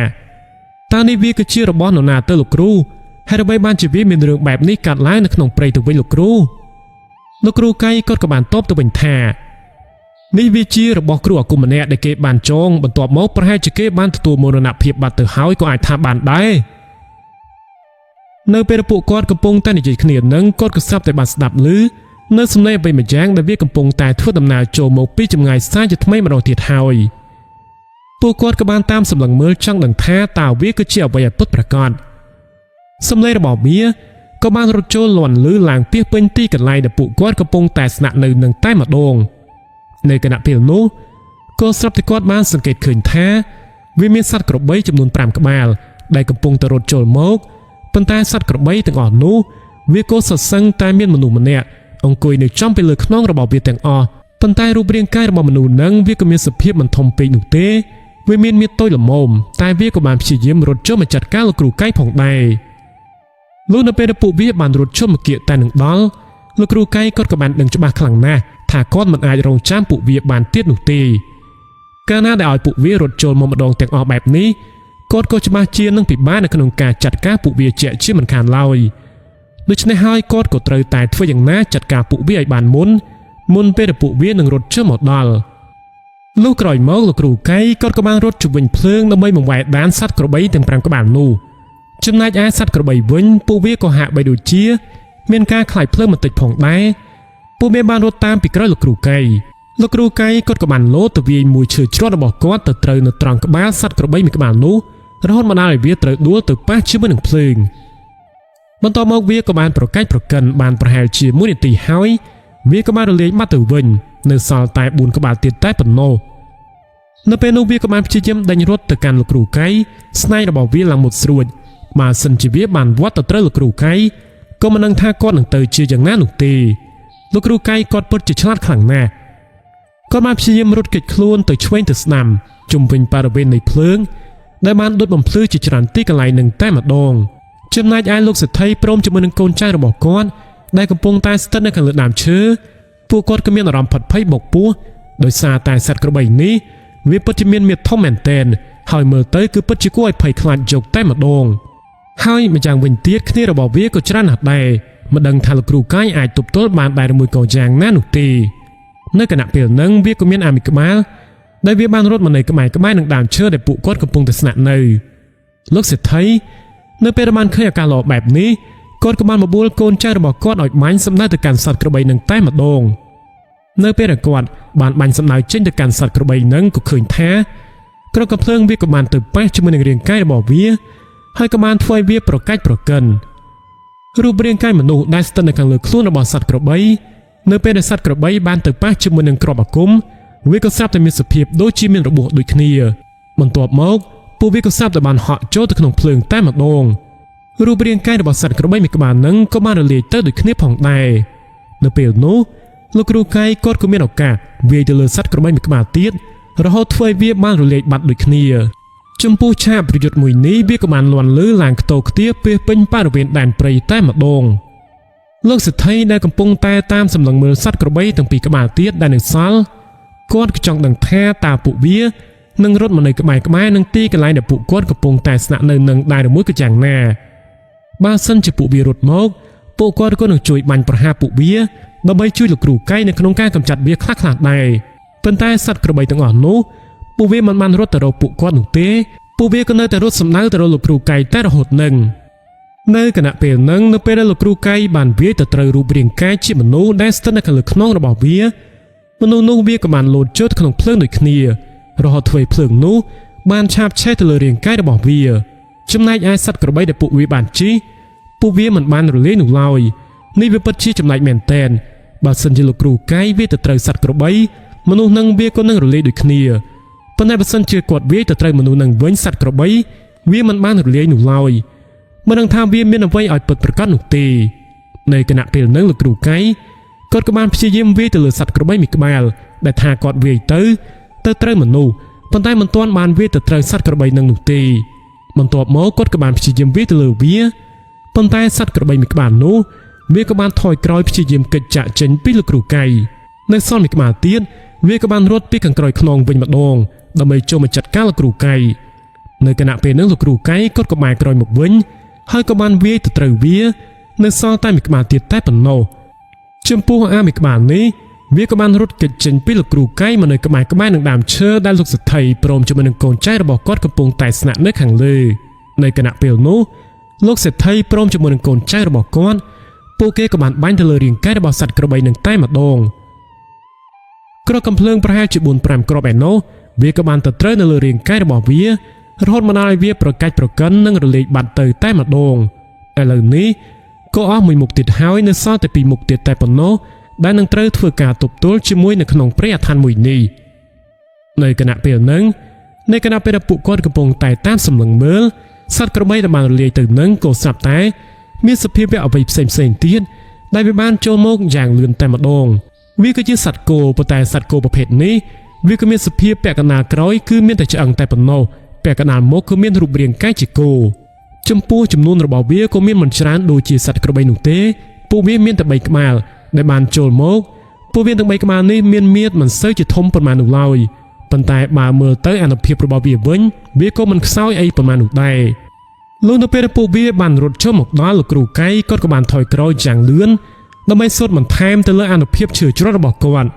តើនេះវាគឺជារបស់នរណាទៅលោកគ្រូហេតុអ្វីបានជាវាមានរឿងបែបនេះកើតឡើងនៅក្នុងព្រៃទៅវិញលោកគ្រូកៃក៏បានតបទៅវិញថានេះវាជារបស់គ្រូអាគមម្នាក់ដែលគេបានចងបន្ទាប់មកប្រហែលជាគេបានទទួលមរណភាពបាត់ទៅហើយក៏អាចថាបានដែរនៅពេលពួកគាត់កំពុងតែនិយាយគ្នានឹងគាត់ក៏ស្រាប់តែបានស្ដាប់ឮនៅសំឡេងអ្វីមួយយ៉ាងដែលវាកំពុងតែធ្វើដំណើរចូលមកពីចម្ងាយសាជាថ្មីម្ដងទៀតហើយពួកគាត់ក៏បានតាមសម្លឹងមើលចង់ដឹងថាតើវាគឺជាអ្វីឲ្យពិតប្រាកដសំឡេងរបស់វាក៏បានរត់ចូលលាន់ឮឡើងពីពេញទីកន្លែងដែលពួកគាត់កំពុងតែស្នាក់នៅនឹងតែម្ដងនៅគណៈពេលនោះក៏ស្រាប់តែគាត់បានសង្កេតឃើញថាវាមានសត្វក្របីចំនួន5ក្បាលដែលកំពុងតែរត់ចូលមកប៉ុន្តែសត្វក្របីទាំងអស់នោះវាក៏សសឹងតែមានមនុស្សម្នាក់អង្គុយនៅចំពីលើខ្នងរបស់វាទាំងអស់ប៉ុន្តែរូបរាងកាយរបស់មនុស្សនឹងវាក៏មានសភាពមិនធំពេកនោះទេវាមានមាឌតូចល្មមតែវាក៏បានព្យាយាមរត់ចូលមកចាត់ការលោកគ្រូកៃផងដែរលុះនៅពេលដែលពួកវាបានរត់ចូលមកគៀកតែនឹងដល់លោកគ្រូកៃគាត់ក៏បានដឹងច្បាស់ខ្លាំងណាស់ថាគាត់មិនអាចរងចាំពួកវាបានទៀតនោះទេកាលណាដែលឲ្យពួកវារត់ចូលមកម្ដងទាំងអស់បែបនេះគាត់ក៏ច្បាស់ជានឹងពិបាកនៅក្នុងការចាត់ការពួកវាជាក់ជាមិនខានឡើយដូច្នេះហើយគាត់ក៏ត្រូវតែធ្វើយ៉ាងណាចាត់ការពួកវាឲ្យបានមុនពេលដែលពួកវានឹងរត់ចូលមកដល់លុះក្រោយមកលោកគ្រូកៃគាត់ក៏បានរត់ជុំវិញភ្លើងដើម្បីបង្វែរដានសត្វក្របីទាំង5ក្បាលនោះចំណែកឯសត្វក្របីវិញពួកវាក៏ហាក់បីដូចជាមានការខ្លាចភ្លើងបន្តិចផងដែរពួកវាបានរត់តាមពីក្រោយលោកគ្រូកៃគាត់ក៏បានលោតទៅវាយមួយឈើជ្រត់របស់គាត់ទៅត្រូវនៅត្រង់ក្បាលសត្វក្របីមួយក្បាលនោះរហូតមកដល់ឲ្យវាត្រូវដួលទៅប៉ះជាមួយនឹងភ្លើងបន្ទាប់មកវាក៏បានប្រកាច់ប្រកិនបានប្រហែលជា1នាទីហើយវាក៏បានរលាយបាត់ទៅវិញនៅសល់តែ4ក្បាលទៀតតែប៉ុណ្ណោះនៅពេលនោះវាក៏បានព្យាយាមដេញរត់ទៅកាន់លោកគ្រូកៃស្នែងរបស់វាឡើងមុតស្រួចបើសិនជាវាបានវត្តទៅត្រូវលោកគ្រូកៃក៏មិនដឹងថាគាត់នឹងទៅជាយ៉ាងណានោះទេលោកគ្រូកៃគាត់ពិតជាឆ្លាតខ្លាំងណាស់គាត់បានព្យាយាមរត់គេចខ្លួនទៅឆ្វេងទៅស្ដាំជុំវិញបរិវេណនៃភ្លើងដែលបានដុតបំភ្លឺជាច្រើនទីកន្លែងនឹងតែម្ដងចំណែកឯលោកសេដ្ឋីព្រមជាមួយនឹងកូនចៅរបស់គាត់ដែលកំពុងតែស្ថិតនៅខាងលើដើមឈើពួកគាត់ក៏មានអារម្មណ៍ផិតភ័យបោកពោះដោយសារតែសត្វក្របីនេះវាពិតជាមានមាឌធំមែនទែនហើយមើលទៅគឺពិតជាគួរឲ្យភ័យខ្លាចយកតែម្ដងហើយម្យ៉ាងវិញទៀតគ្នារបស់វាក៏ច្រើនណាស់ដែរមិនដឹងថាលោកគ្រូកៃអាចទប់ទល់បានដែរមួយក៏យ៉ាងណានោះទេនៅគណៈពេលហ្នឹងវាក៏មានអាមីក្បាលដែលវាបានរត់មកនៅក្បែរនឹងដើមឈើដែលពួកគាត់កំពុងតែស្នាក់នៅលោកសេដ្ឋីនៅពេលបានឃើញអាការល្អបែបនេះគាត់ក៏បានបបួលកូនចៅរបស់គាត់ឲ្យបាញ់សម្ដៅទៅកាន់សត្វក្របីនឹងតែម្ដងនៅពេលដែលគាត់បានបាញ់សម្ដៅចេញទៅកាន់សត្វក្របីនឹងក៏ឃើញថាក្រកំភ្លើងវាក៏បានទៅប៉ះជាមួយនឹងរាងកាយរបស់វាហើយក៏បានធ្វើឲ្យវាប្រកាច់ប្រកិនរូបរាងកាយមនុស្សដែលស្ថិតនៅខាងលើខ្លួនរបស់សត្វក្របីនៅពេលដែលសត្វក្របីបានទៅប៉ះជាមួយនឹងគ្រាប់អាគមវាក៏ស្រាប់តែមានសភាពដូចជាមានរបួសដូចគ្នាបន្ទាប់មកពួកវាក៏ស្រាប់តែបានហក់ចូលទៅក្នុងភ្លើងតែម្ដងរូបរាងកាយរបស់សត្វក្របីមួយក្បាលនឹងក៏បានរលាយទៅដូចគ្នាផងដែរនៅពេលនោះលោកគ្រូកៃគាត់ក៏មានឱកាសវាយទៅលើសត្វក្របីមួយក្បាលទៀតរហូតធ្វើឲ្យវាបានរលាយបាត់ដូចគ្នាចំពោះឆាកប្រយុទ្ធមួយនេះវាក៏បានលាន់លឺឡើងខ្ទោខ្ទាពេះពេញបរិវេណដែនព្រៃតែម្ដងលោកសេដ្ឋីដែលកំពុងតែតាមសម្លឹងមើលសត្វក្របីទាំងពីរក្បាលទៀតដែលនៅសល់គាត់ក៏ចង់ដឹងថាតើពួកវានឹងរត់មកនៅក្បែរនឹងទីកន្លែងដែលពួកគាត់កំពុងតែស្នាក់នៅនឹងដែរឬមួយក៏យ៉ាងណាបើសិនជាពួកវារត់មកពួកគាត់ក៏នឹងជួយបាញ់ប្រហារពួកវា ដើម្បីជួយលោកគ្រូកៃនៅក្នុងការកម្ចាត់វាខ្លះៗដែរប៉ុន្តែសត្វក្របីទាំងអស់នោះពួកវាមិនបានរត់ទៅរកពួកគាត់នោះទេពួកវាក៏នៅតែរត់សំដៅទៅរកលោកគ្រូកៃតែរហូតនឹងនៅគណៈពេលហ្នឹងនៅពេលដែលលោកគ្រូកៃបានវាយទៅត្រូវរូបរាងកាយជាមនុស្សដែលស្ថិតនៅខាងលើខ្នងរបស់វាមនុស្សនោះវាក៏បានលោតចូលក្នុងភ្លើងដូចគ្នារហូតធ្វើឲ្យភ្លើងនោះបានឆាបឆេះទៅលើរាងកាយរបស់វាចំណែកឯសត្វក្របីដែលពួកវាបានជិះពួកវាមិនបានរលាយនោះឡើយនេះវាពិតជាចំណែកមែនតែនបើសិនជាលោកគ្រូកៃវាទៅត្រូវសត្វក្របីមនុស្សនឹងវាក៏នឹងរលាយដូចគ្នាប៉ុន្តែបើសិនជាគាត់វាទៅត្រូវមនុស្សនឹងវិញសត្វក្របីវាមិនបានរលាយនោះឡើយមិនដឹងថាវាមានអ្វីឲ្យពិតប្រាកដនោះទេនៅគណៈពេលហ្នឹងលោកគ្រូកៃគាត់ក៏បានព្យាយាមវាយទៅលើសត្វក្របីមួយក្បាលដែលថាគាត់វាយទៅត្រូវមនុស្សប៉ុន្តែមិនទាន់បានវាយទៅត្រូវសត្វក្របីនឹងនោះទេបន្ទាប់មកគាត់ក៏បានព្យាយាមវាយទៅលើវាប៉ុន្តែសត្វក្របីមួយក្បាលនោះវាក៏បានថយក្រោយព្យាយាមគេចចាក់ចេញពីលោកគ្រូកៃនៅសល់មួយក្បាលទៀតវាក៏បានរត់ពីខាងក្រោយខ្នងវិញម្ដងដើម្បីចូលមកចាត់ការលោកគ្រូកៃនៅគណៈពេលហ្នឹងលោកគ្រូកៃគាត់ក៏បែរក្រោយមកវិញហើយក៏បានវាយទៅត្រូវវានៅសល់តែមួយក្បាលទៀតតែប៉ុណ្ណោះចំពោះអាមួយក្បាលនេះវាក៏បានរត់គេចចេញពីលោកគ្រូកៃមកនៅក្បែរនឹងដើមឈើដែលលោកសេដ្ឋីព្រមជាមួយនឹងកូនចៅរបស់គាត់កំពុងតែស្នាក់នៅខាងលើនៅគណៈពេលនោះលោកសេដ្ឋីព្រមជាមួយនឹងកូនចៅរបស់គាត់ពួកគេក៏បានបាញ់ទៅលើរាងកាយរបស់សត្វក្របីនឹងតែម្ដងគ្រាប់កំភ្លើងប្រហែលជា 4-5 គ្រាប់ឯណោះវាក៏បានទៅត្រូវនៅលើរាងកាយរបស់វារហូតមកដល់ឲ្យវាប្រកាច់ប្រកិននិងរលាយបាត់ទៅតែម្ដងឥឡូវនេះក៏អស់មួយមុខទៀតហើយនៅសល់តែពីរមុខទៀតតែប៉ុណ្ណោះដែលនឹងត្រូវធ្វើការទប់ទល់ជាមួយនៅក្នុងព្រៃអាថ័ន្តមួយនេះនៅគណៈពេលហ្នឹងនៅគណៈពេលដែលពួកគាត់កំពុងតែតាមសម្លឹងមើលសត្វក្របីដែលបានរលាយទៅនឹងក៏ស្រាប់តែមានសភាពអ្វីផ្សេងទៀតដែលវាបានចូលមកយ៉ាងលឿនតែម្ដងវាគឺជាសត្វគោប៉ុន្តែសត្វគោប្រភេទនេះវាក៏មានសភាពពាក់កណ្ដាលក្រោយគឺមានតែឆ្អឹងតែប៉ុណ្ណោះពាក់កណ្ដាលមុខគឺមានរូបរាងកាយជាគោចំពោះចំនួនរបស់វាក៏មានមិនច្រើនដូចជាសត្វក្របីនោះទេពួកវាមានតែ3ក្បាលដែលបានចូលមកពួកវាទាំង3ក្បាលនេះមានមាឌមិនសូវជាធំប៉ុន្មាននោះឡើយប៉ុន្តែបើមើលទៅអានុភាពរបស់វាវិញវាក៏មិនខ្សោយអីប៉ុន្មាននោះដែរលុះនៅពេលពួកវាបានរត់ចូលមកដល់លោកគ្រូកៃគាត់ក៏បានថយក្រោយយ៉ាងលឿនដើម្បីសូត្របន្ថែមទៅលើអានុភាពឈើច្រត់របស់គាត់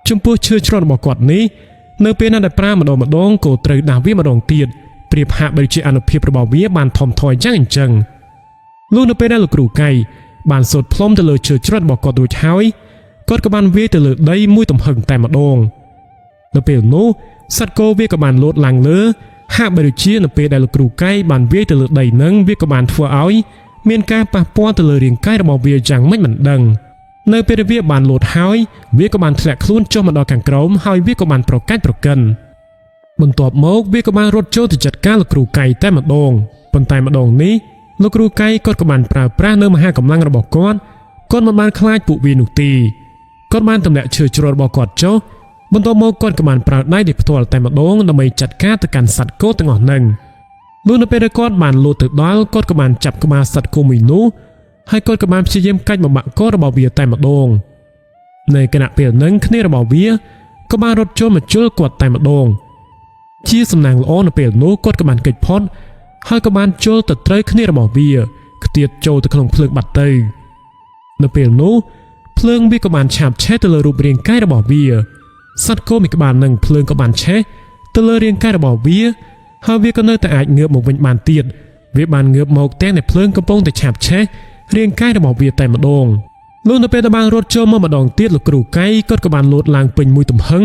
ចំពោះឈើច្រត់របស់គាត់នេះនៅពេលណាដែលប្រើម្ដងក៏ត្រូវដាស់វាម្ដងទៀតប្រៀបហាក់បីជាអានុភាពរបស់វាបានថមថយយ៉ាងអញ្ចឹងលុះនៅពេលដែលលោកគ្រូកៃបានសូត្រផ្លុំទៅលើឈើច្រត់របស់គាត់រួចហើយគាត់ក៏បានវាយទៅលើដីមួយទំហឹងតែម្ដងនៅពេលនោះសត្វគោវាក៏បានលោតឡើងលើហាក់បីដូចជានៅពេលដែលលោកគ្រូកៃបានវាយទៅលើដីនឹងវាក៏បានធ្វើឲ្យមានការប៉ះពាល់ទៅលើរាងកាយរបស់វាយ៉ាងមិនដឹងនៅពេលវាបានលោតហើយវាក៏បានធ្លាក់ខ្លួនចុះមកដល់ខាងក្រោមហើយវាក៏បានប្រកាច់ប្រកិនបន្ទាប់មកវាក៏បានរត់ចូលទៅចាត់ការលោកគ្រូកៃតែម្ដងប៉ុន្តែម្ដងនេះលោកគ្រូកៃគាត់ក៏បានប្រើប្រាស់នៅមហាកម្លាំងរបស់គាត់មិនបានខ្លាចពួកវានោះទេគាត់បានទម្លាក់ឈើច្រត់របស់គាត់ចុះបន្ទាប់មកគាត់ក៏បានប្រើដៃដោយផ្ទាល់តែម្ដងដើម្បីចាត់ការទៅកាន់សត្វគោទាំងអស់ហ្នឹងលុះនៅពេលដែលគាត់បានលោតទៅដល់គាត់ក៏បានចាប់ក្បាលសត្វគោមួយនោះហើយគាត់ក៏បានព្យាយាមកាច់បំបាក់ករបស់វាតែម្ដងនៅគណៈពេលហ្នឹងគ្នារបស់វាក៏បានរត់ចូលមកជុលគាត់តែម្ដងជាសំណាងល្អនៅពេលនោះគាត់ក៏បានកិច្ចផុតហើយក៏បានជុលទៅត្រូវគ្នារបស់វាខ្ទាតចូលទៅក្នុងភ្លើងបាត់ទៅនៅពេលនោះភ្លើងវាក៏បានឆាបឆេះទៅលើរូបរាងកាយរបស់វាសត្វគោមួយក្បាលនឹងភ្លើងក៏បានឆេះទៅលើរាងកាយរបស់វាហើយវាក៏នៅតែអាចងើបមកវិញបានទៀតវាបានងើបមកទាំងតែភ្លើងកំពុងតែឆាបឆេះរាងកាយរបស់វាតែម្ដងលុះនៅពេលដែលបានរត់ចូលមកម្ដងទៀតលោកគ្រូកៃគាត់ក៏បានលោតឡើងពេញមួយទំហឹង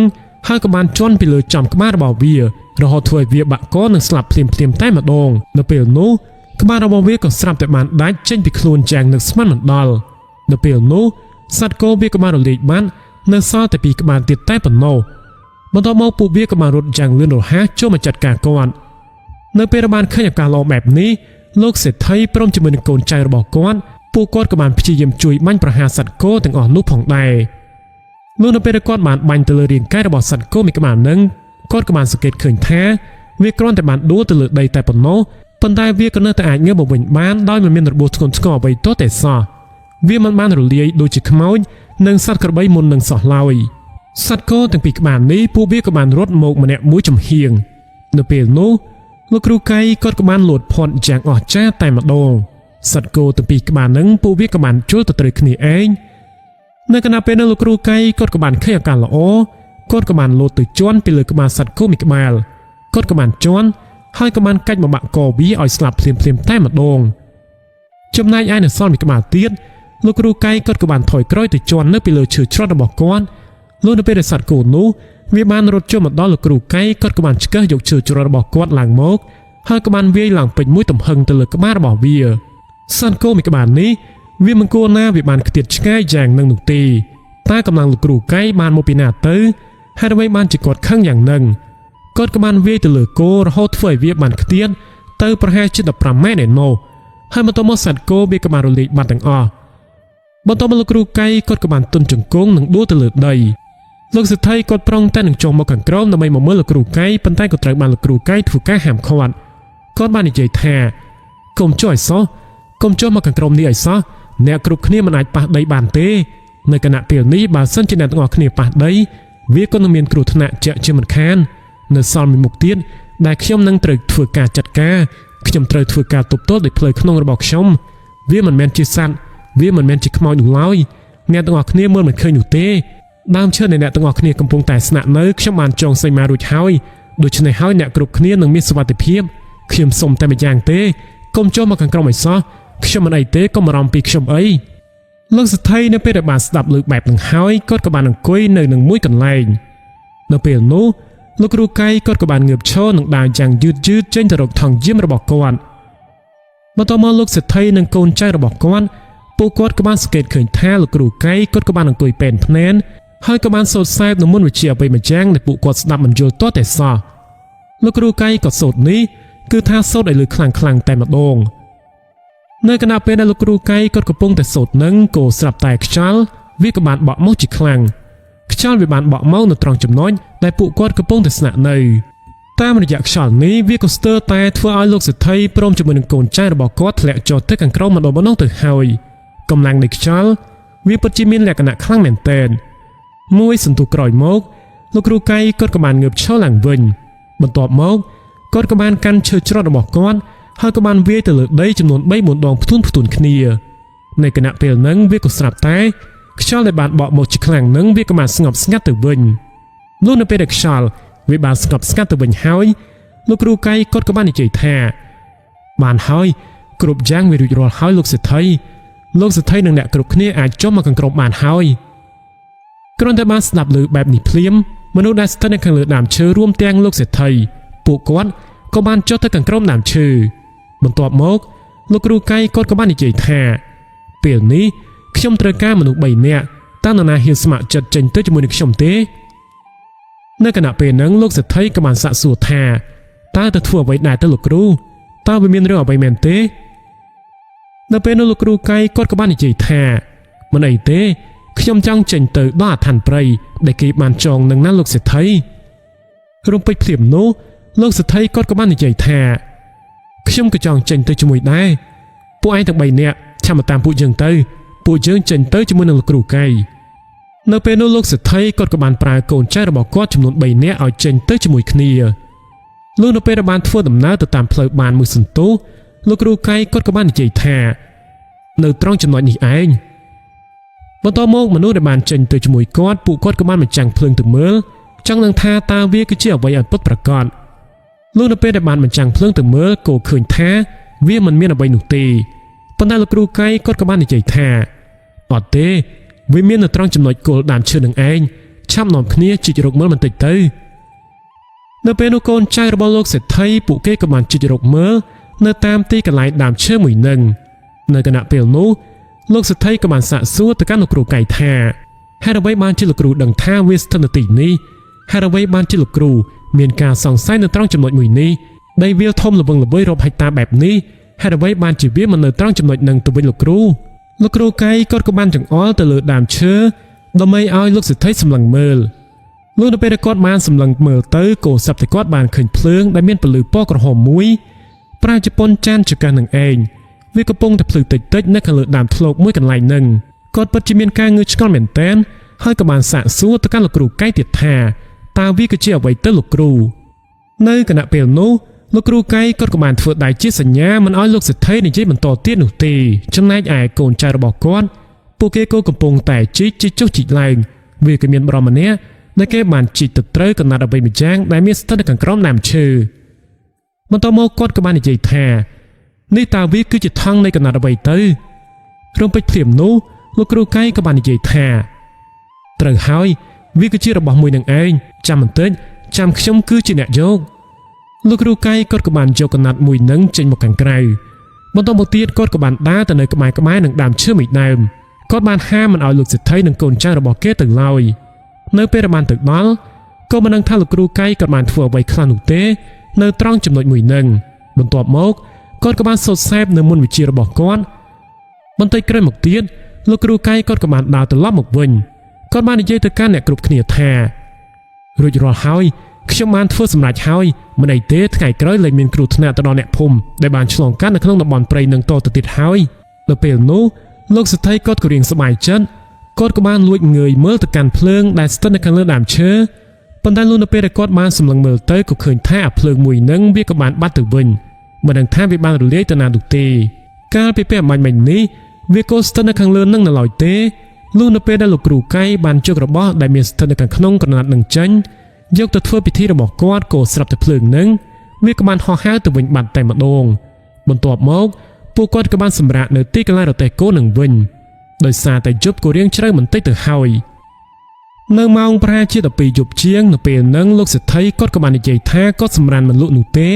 ហើយក៏បានជន់ពីលើចំក្បាលរបស់វារហូតធ្វើឲ្យវាបាក់កនិងស្លាប់ភ្លាមតែម្ដងនៅពេលនោះក្បាលរបស់វាក៏ស្រាប់តែបានដាច់ចេញពីខ្លួនយ៉ាងនឹកស្មានមិនដល់នៅពេលនោះសត្វគោវាក៏បានរលាយបាត់នៅសល់តែពីក្បាលទៀតតែប៉ុណ្ណោះបន្ទាប់មកពួកវាក៏បានរត់យ៉ាងលឿនរហ័សចូលមកចាត់ការគាត់នៅពេលបានឃើញឱកាសល្អបែបនេះលោកសេដ្ឋីព្រមជាមួយនឹងកូនចៅរបស់គាត់ពួកគាត់ក៏បានព្យាយាមជួយបាញ់ប្រហារសត្វគោទាំងអស់នោះផងដែរលុះនៅពេលគាត់បានបាញ់ទៅលើរាងកាយរបស់សត្វគោមួយក្បាលនឹងគាត់ក៏បានសង្កេតឃើញថាវាគ្រាន់តែបានដួលទៅលើដីតែប៉ុណ្ណោះប៉ុន្តែវាក៏នៅតែអាចងើបមកវិញបានដោយមិនមានរបួសធ្ងន់ធ្ងរអ្វីទាល់តែសោះវាមិនបានរលាយដូចជាខ្មោចនិងសត្វក្របីមុននឹងសោះឡើយសត្វគោទាំងពីរក្បាលនេះពួកវាក៏បានរត់មកម្នាក់មួយចំហៀងនៅពេលនោះលោកគ្រូកៃគាត់ក៏បានលោតផុតយ៉ាងអស្ចារ្យតែម្ដងសត្វគោទាំងពីរក្បាលនឹងពួកវាក៏បានជល់ទៅត្រូវគ្នាឯង ในขณะเป็นลูกครูไก่ก็กบาลเคยอาการละโอก็กบาลโลดตื่นจวนไปเลยกบาลสัตว์คู่มีกบาลก็กบาลจวนให้กบาลไก่มาบะกอวีอ่อยสลับเพลียมแต้มมาดงจำนายไอ้เนี่ยซ่อนมีกบาลเตี้ยลูกครูไก่ก็กบาลถอยกร้อยตื่นจวนเนื้อไปเลยเชื่อชดระบอกก้อนลูกเป็นสัตว์กูนู้วิบาลรถจวนมาดอลูกครูไก่ก็กบาลชิกเกอร์ยกเชื่อชดระบอกก้อนหลังมกให้กบาลเวียหลังเป็นมุ้ยต่ำหึงตะลึกกบาลระบอกเวียสันโกมีกบาลนี้เวียมันโกหน้าวิบาลเตียดชิกายแจงนังหนุตีตากำลังลูกครูไก่บานโมปินาเตอร์ให้ได้ไว้บานจิกดข้างอย่างหนึ่งกดกบาลเวียตะลึกโกรหดเฟยเวียบานเตียนเตอร์ประหารจิตปรามแม่เนโนให้มันต้องมาสัตว์โกเบียกบาลรุลิบานตังอ้อบนโต๊ะลูกครูไก่กดกบาลตุนจุงกงหนึ่งดูตะลึกใดลูกสุดท้ายกดปรองแต่หนึ่งจงมาขังกรอบทำไมมาเมื่อลูกครูไก่ปันใต้กดตรักบานลูกครูไก่ถูกแก้หามขวัญกดบานในใจแท้กลมจ่อยซ้อกลมจ่อมาขังกรอบนี่ไอ้ซ้อแนวกรุบขี้มันอาจปะได้บานเต้ในขณะเปลี่ยนนี้บาสันจินแนต้องออกขี้ปะได้วิก็นำเมียนกรุธนะเจาะเชื่อมันแค้นในซอนมีมุกเตี้ยได้ขย่มนั่งตรึกถือการจัดการขย่มตรึกถือการตบโต้ได้เพลย์ขนมระบอกชมวิมันแมนจิสันวิมันแมนจิขมอยหนุ่มลอยแนวต้องออกขี้เมื่อมันเคยอยู่เต้ดามเชื่อในแนวต้องออกขี้กำปงแต่สนะเนื้อขย่มมันจงใส่มาดุจเฮาโดยชนในเฮาเนี่ยกรุบขี้นั่งมีสวัสดิภาพขย่มสมแต่ไม่ยางเต้ก้มจ่อมาขังกรองไอ้ซ้อขย่มมันไอเต้ก็มารำปีขย่มไอเรื่องสุดท้ายเนี่ยเป็นบาสดับลึกแบบหนึ่งหายก็กบาลหนึ่งกุ้ยหนึ่งมุ้ยกันเลยในเปลี่ยนนู้ลูกครูไก่ก็กบาลเงือบโชว์หนึ่งดาวจังยืดเจนจะรกทองเยี่ยมระบอกกวนมาต่อมาลูกสุดท้ายหนึ่งโกนใจระบอกกวนปูกอดกบาลสเกตเขินแท้ลูกครูไก่ก็กบาลหนึ่งกุ้ยเป็นพเนนให้กบาลโซดไซด์หนึ่งมุ่นวิเชียไปมาแจ้งในปูกอดสดับมันโยตัวแต่ซาลูกครูไก่ก็โซดนี้คือท่าโซดไอลือคลังแต่มาดงในขณะเป็นลูกครูไก่ก็กระปงแต่สดนังโกสลับแต่ขจัลวิกบาลเบาเมาจิคลังขจัลวิบาลเบาเมาในตรองจำน้อยได้ปุกอดกระปงแต่สนะในตามระยะขจัลนี้วิกสเตอร์แต่ทั่วไอโลกสุดท้ายพร้อมจำนวนโกนใจระบอกกอดแหลกจอดเท่กันกรองมาโดนบ้านน้องตื่นหายกำลังในขจัลวิปัจจิมินแหลกขณะคลั่งแมนเตนมวยสันตุกรอยมกลูกครูไก่ก็กบาลเงือบเช่าหลังวินบนตอบมกก็กบาลกันเชิดจรดระบอกกอดให้กบาลเวียตเลือดได้จำนวนใบหมุนดองพุ่นผุนขณีในขณะเปลี่ยนนั้นเวียก็สลับแต่ขชาลในบานเบาหมดจิคลังนั้นเวียก็มาสงบสงัดตัววินลูกในเป็นเด็กชาลเวียบานสงบสงัดตัววินหายลูกครูไก่ก็กบาลในใจแท้บานหายกรุบย่างเวียรุยรอหายลูกสุดท้ายลูกสุดท้ายหนึ่งเนี่ยกรุบขณีอาจจมมากังกรบบานหายกรอนแต่บานสลับเลือดแบบนี้เพลียมมนุษย์ได้สตันในขังเลือดน้ำเชื่อร่วมแตงลูกสุดท้ายปูกอดก็บานเจ้าตะกังกรอบน้ำเชื่อบนตัวมกลูกครูไก่ก็กบาลในใจแท้เปลี่ยนนี้ขยมตระก้ามนุษย์ใบเนี่ยตั้งนาเฮียสมัครจัดเจนเตอร์จมูกขยมเต้ในขณะเปลี่ยนนั้นลูกสุดท้ายกบาลสะสวดแท้ตาตะทั่วไว้นายตะลูกครูตาไปมีเรื่องใบแมนเต้ในเป็นลูกครูไก่ก็กบาลในใจแท้มันไอเต้ขยมจังเจนเตอร์ด้าทันไปได้กีบมันจองหนึ่งนั้นลูกสุดท้ายรวมไปเปลี่ยนนู้ลูกสุดท้ายก็กบาลในใจแท้ขยมกระจองเจนเตอร์จมูกได้ผู้ไอ้ทั้งใบเนี่ยทำมาตามผู้ยังเตอร์ผู้ยังเจนเตอร์จมูกหนึ่งลูกครูไก่ในเป็นลูกสุดท้ายก็กบาลปลายโกนใจระบอกก็จำนวนใบเนี่ยเอาเจนเตอร์จมูกขณีลูกในเป็นบาลทั่วดำน้ำต่างเพลย์บานมือสันโตลูกครูไก่ก็กบาลในใจแท้ในตรองจำนวนนี้เองบนต่อมกมนุษย์ในบานเจนเตอร์จมูกก็ผู้ก็กบาลมันจังเพลิงถึงเมื่อจังนังทาตาเวียก็เจียวไว้อันปดประกอบลูกนับเป็นบานมันจังเพลิงถึงเมื่อโกคืนแท้เวียมันเมียนเอาไว้หนุตีปัญหาลูกครูไก่ก็กบาลในใจแท้อดเต้วิเมียนในตรองจำนวนโกลดามเชื่อหนึ่งเองช่ำหนอมขณีจิตรกเมื่อมันติดเตอในเป็นโกนใจระบโลกเสร็จไทยปุเก้กบาลจิตรกเมื่อในตามตีกันหลายดามเชื่อหมุยหนึ่งในขณะเปลี่ยนนู้โลกสุดท้ายกบาลสะสู้ตะการลูกครูไก่แท้ให้เราไว้บานจิตลูกครูดังท่าวิสตันตินี้ให้เราไว้บานจิตลูกครูเมียนการส่องไส้ในตรองจำนวนหมุยนี้ได้เวียทมระเบิงระเบิดรบให้ตาแบบนี้ให้เราไว้บานจีเวียมันในตรองจำนวนหนึ่งตัวเป็นลูกครูไก่ก็กบาลจังอ้อตะเลือดดามเชื้อดำไม่เอาลูกสุดท้ายสำลังเมิลลูกนับเป็นกอดบานสำลังเมิลเตอร์โกสับแต่กอดบานเขินเพลิงได้เมียนปลือป้อกระหอมมุ้ยปลายจะปนจานจุกันหนึ่งเองเวกระปงแต่ปลือติดเต็กนักขลุ่ดดามทะลุมุ้ยกันไหลหนึ่งกอดปัจจิเมียนการเงือกก้อนเหม็นเต้นให้กบาลสะสู้ตะการลูกครูไก่ติดแท้ตาวิกเจียวไว้เตอร์ลูกครูในขณะเปลี่ยนนู้ลูกครูไก่ก็กบาลฝึกได้จิตสัญญามันอ้อยลูกสุดท้ายในใจมันต่อเตี้ยหนุตีจำนายไอโกนใจระบอกก้อนปู ពួកគេក៏កំពុងតែជីកចុះជីកឡើងវាក៏មានបរិមម្នាក់ដែលគេបានជីកទៅត្រូវកណាត់អ្វីម្យ៉ាងដែលមានស្ថិតនៅខាងក្រោមដើមឈើបន្ទាប់មកគាត់ក៏បាននិយាយថានេះតើវាគឺជាថង់នៃកណាត់អ្វីទៅរំពេចភ្លាមនោះលោកគ្រូកៃក៏បាននិយាយថាត្រូវហើយវាគឺជារបស់មួយនឹងឯងចាំបន្តិចចាំខ្ញុំគឺជាអ្នកយកលោកគ្រូកៃគាត់ក៏បានយកកណាត់មួយនឹងចេញមកខាងក្រៅបន្តមកទៀតគាត់ក៏បានដើរទៅនៅក្បែរនឹងដើមឈើមួយដើមគាត់បានហាមមិនឲ្យលោកសេដ្ឋីនិងកូនចៅរបស់គេទៅឡើយនៅពេលបានទៅដល់ក៏មិនដឹងថាលោកគ្រូកៃគាត់បានធ្វើអ្វីខ្លះនោះទេនៅត្រង់ចំណុចមួយនឹងបន្ទាប់មកគាត់ក៏បានសូត្រសែបនៅមុនវិជារបស់គាត់បន្តិចក្រោយមកទៀតលោកគ្រូកៃគាត់ក៏បានដើរត្រឡប់មកវិញគាត់បាននិយាយទៅកាន់អ្នកគ្រប់គ្នាថារួចរាល់ហើយខ្ញុំបានធ្វើសម្រេចហើយមិនអីទេថ្ងៃក្រោយលែងមានគ្រោះថ្នាក់ទៅដល់អ្នកភូមិដែលបានឆ្លងកាត់នៅក្នុងតំបន់ព្រៃនឹងតទៅទៀតហើយដល់ពេលនោះលោកសេដ្ឋីគាត់ក៏រៀងសប្បាយចិត្តគាត់ក៏បានលួចងើយមើលទៅកាន់ភ្លើងដែលស្ថិតនៅខាងលើដើមឈើប៉ុន្តែលុះនៅពេលដែលគាត់បានសម្លឹងមើលទៅក៏ឃើញថាភ្លើងមួយនឹងវាក៏បានបាត់ទៅវិញមិនដឹងថាវាបានរលាយទៅណានោះទេកាលពីពេលអំបញ្ញនេះវាក៏ស្ថិតនៅខាងលើនឹងនៅឡើយទេលុះនៅពេលដែលលោកគ្រូកៃបានជករបស់ដែលមានស្ថិតនៅខាងក្នុងក្រណាត់នឹងចេញយកទៅធ្វើពិធីរបស់គាត់ក៏ស្រាប់តែភ្លើងនឹងវាក៏បានហោះហើរទៅវិញបាត់តែម្ដងបន្ទាប់មកពួកគាត់ក៏បានសម្រាកនៅទីកន្លែងរទេះគោនឹងវិញដោយសារតែយប់ក៏រៀងជ្រៅបន្តិចទៅហើយនៅម៉ោងប្រហែលជា12យប់ជាងនៅពេលហ្នឹងលោកសេដ្ឋីគាត់ក៏បាននិយាយថាគាត់សម្រានមិនលក់នោះទេ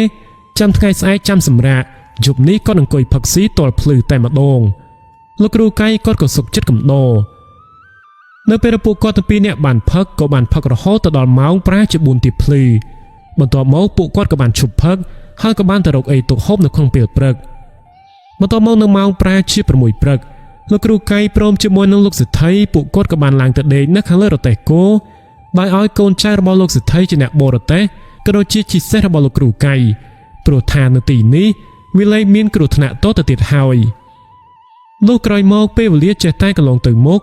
ចាំថ្ងៃស្អែកចាំសម្រាកយប់នេះគាត់អង្គុយផឹកស៊ីទាល់ភ្លឺតែម្ដងលោកគ្រូកៃគាត់ក៏សុខចិត្តកំដរនៅពេលពួកគាត់ទាំងពីរនាក់បានផឹកក៏បានផឹករហូតទៅដល់ម៉ោងប្រហែលជា4ទៀបភ្លឺបន្ទាប់មកពួកគាត់ក៏បានឈប់ផឹកហើយក៏បានទៅរកអីទុកហូបនៅក្នុងពេលព្រឹកបន្ទាប់មកនៅម៉ោងប្រហែលជា6ព្រឹកលោកគ្រូកៃព្រមជាមួយនឹងលោកសេដ្ឋីពួកគាត់ក៏បានឡើងទៅដេកនៅខាងលើរទេះគោដោយឲ្យកូនចៅរបស់លោកសេដ្ឋីជាអ្នកបរទេះក៏ដូចជាជីសេះរបស់លោកគ្រូកៃព្រោះថានៅទីនេះវាលែងមានគ្រោះថ្នាក់តទៅទៀតហើយលុះក្រោយមកពេលវេលាចេះតែកន្លងទៅមុខ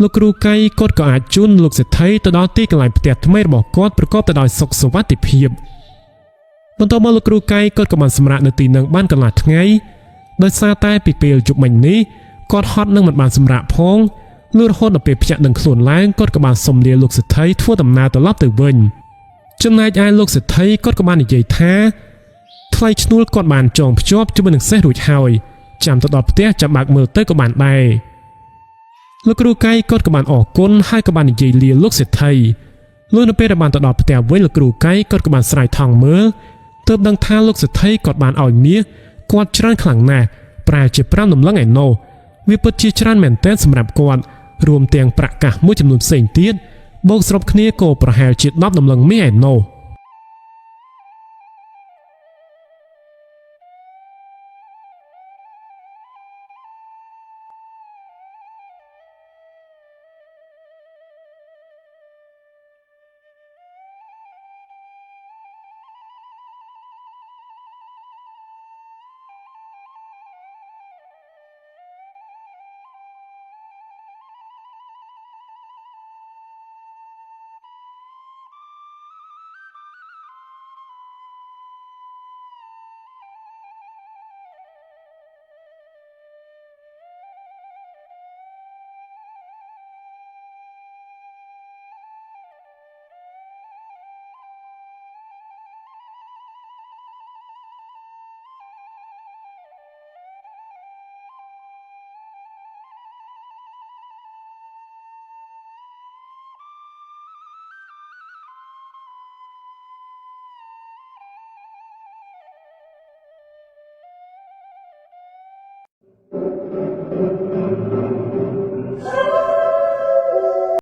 លោកគ្រូកៃគាត់ក៏អាចជូនលោកសេដ្ឋីទៅដល់ទីកន្លែងផ្ទះថ្មីរបស់គាត់ប្រកបទៅដោយសុខសុវត្ថិភាពបន្ទាប់មកលោកគ្រូកៃគាត់ក៏បានសម្រាកនៅទីនឹងបានកន្លះថ្ងៃដោយសារតែពីពេលយប់មិញនេះគាត់ហត់នឹងមិនបានសម្រាកផងលុះរហូតដល់ពេលភ្ញាក់ដឹងខ្លួនឡើងគាត់ក៏បានសុំលាលោកសេដ្ឋីធ្វើដំណើរត្រឡប់ទៅវិញចំណែកឯលោកសេដ្ឋីគាត់ក៏បាននិយាយថាថ្លៃឈ្នួលគាត់បានចងភ្ជាប់ជាមួយនឹងសេះរួចហើយចាំទៅដល់ផ្ទះចាំបើកមើលទៅក៏បានដែរលោកគ្រូកៃគាត់ក៏បានអរគុណហើយក៏បាននិយាយលាលោកសេដ្ឋីលុះនៅពេលដែលបានទៅដល់ផ្ទះវិញលោកគ្រូកៃគាត់ក៏បានស្រែកថងមើលទើបដឹងថាលោកសេដ្ឋីគាត់បានឲ្យមាសគាត់ច្រើនខ្លាំងណាស់ប្រហែលជា5ដំឡឹងឯណោះវាពិតជាច្រើនមែនទែនសម្រាប់គាត់រួមទាំងប្រាក់កាសមួយចំនួនផ្សេងទៀតបូកសរុបគ្នាក៏ប្រហែលជា10ដំឡឹងមាសឯណោះ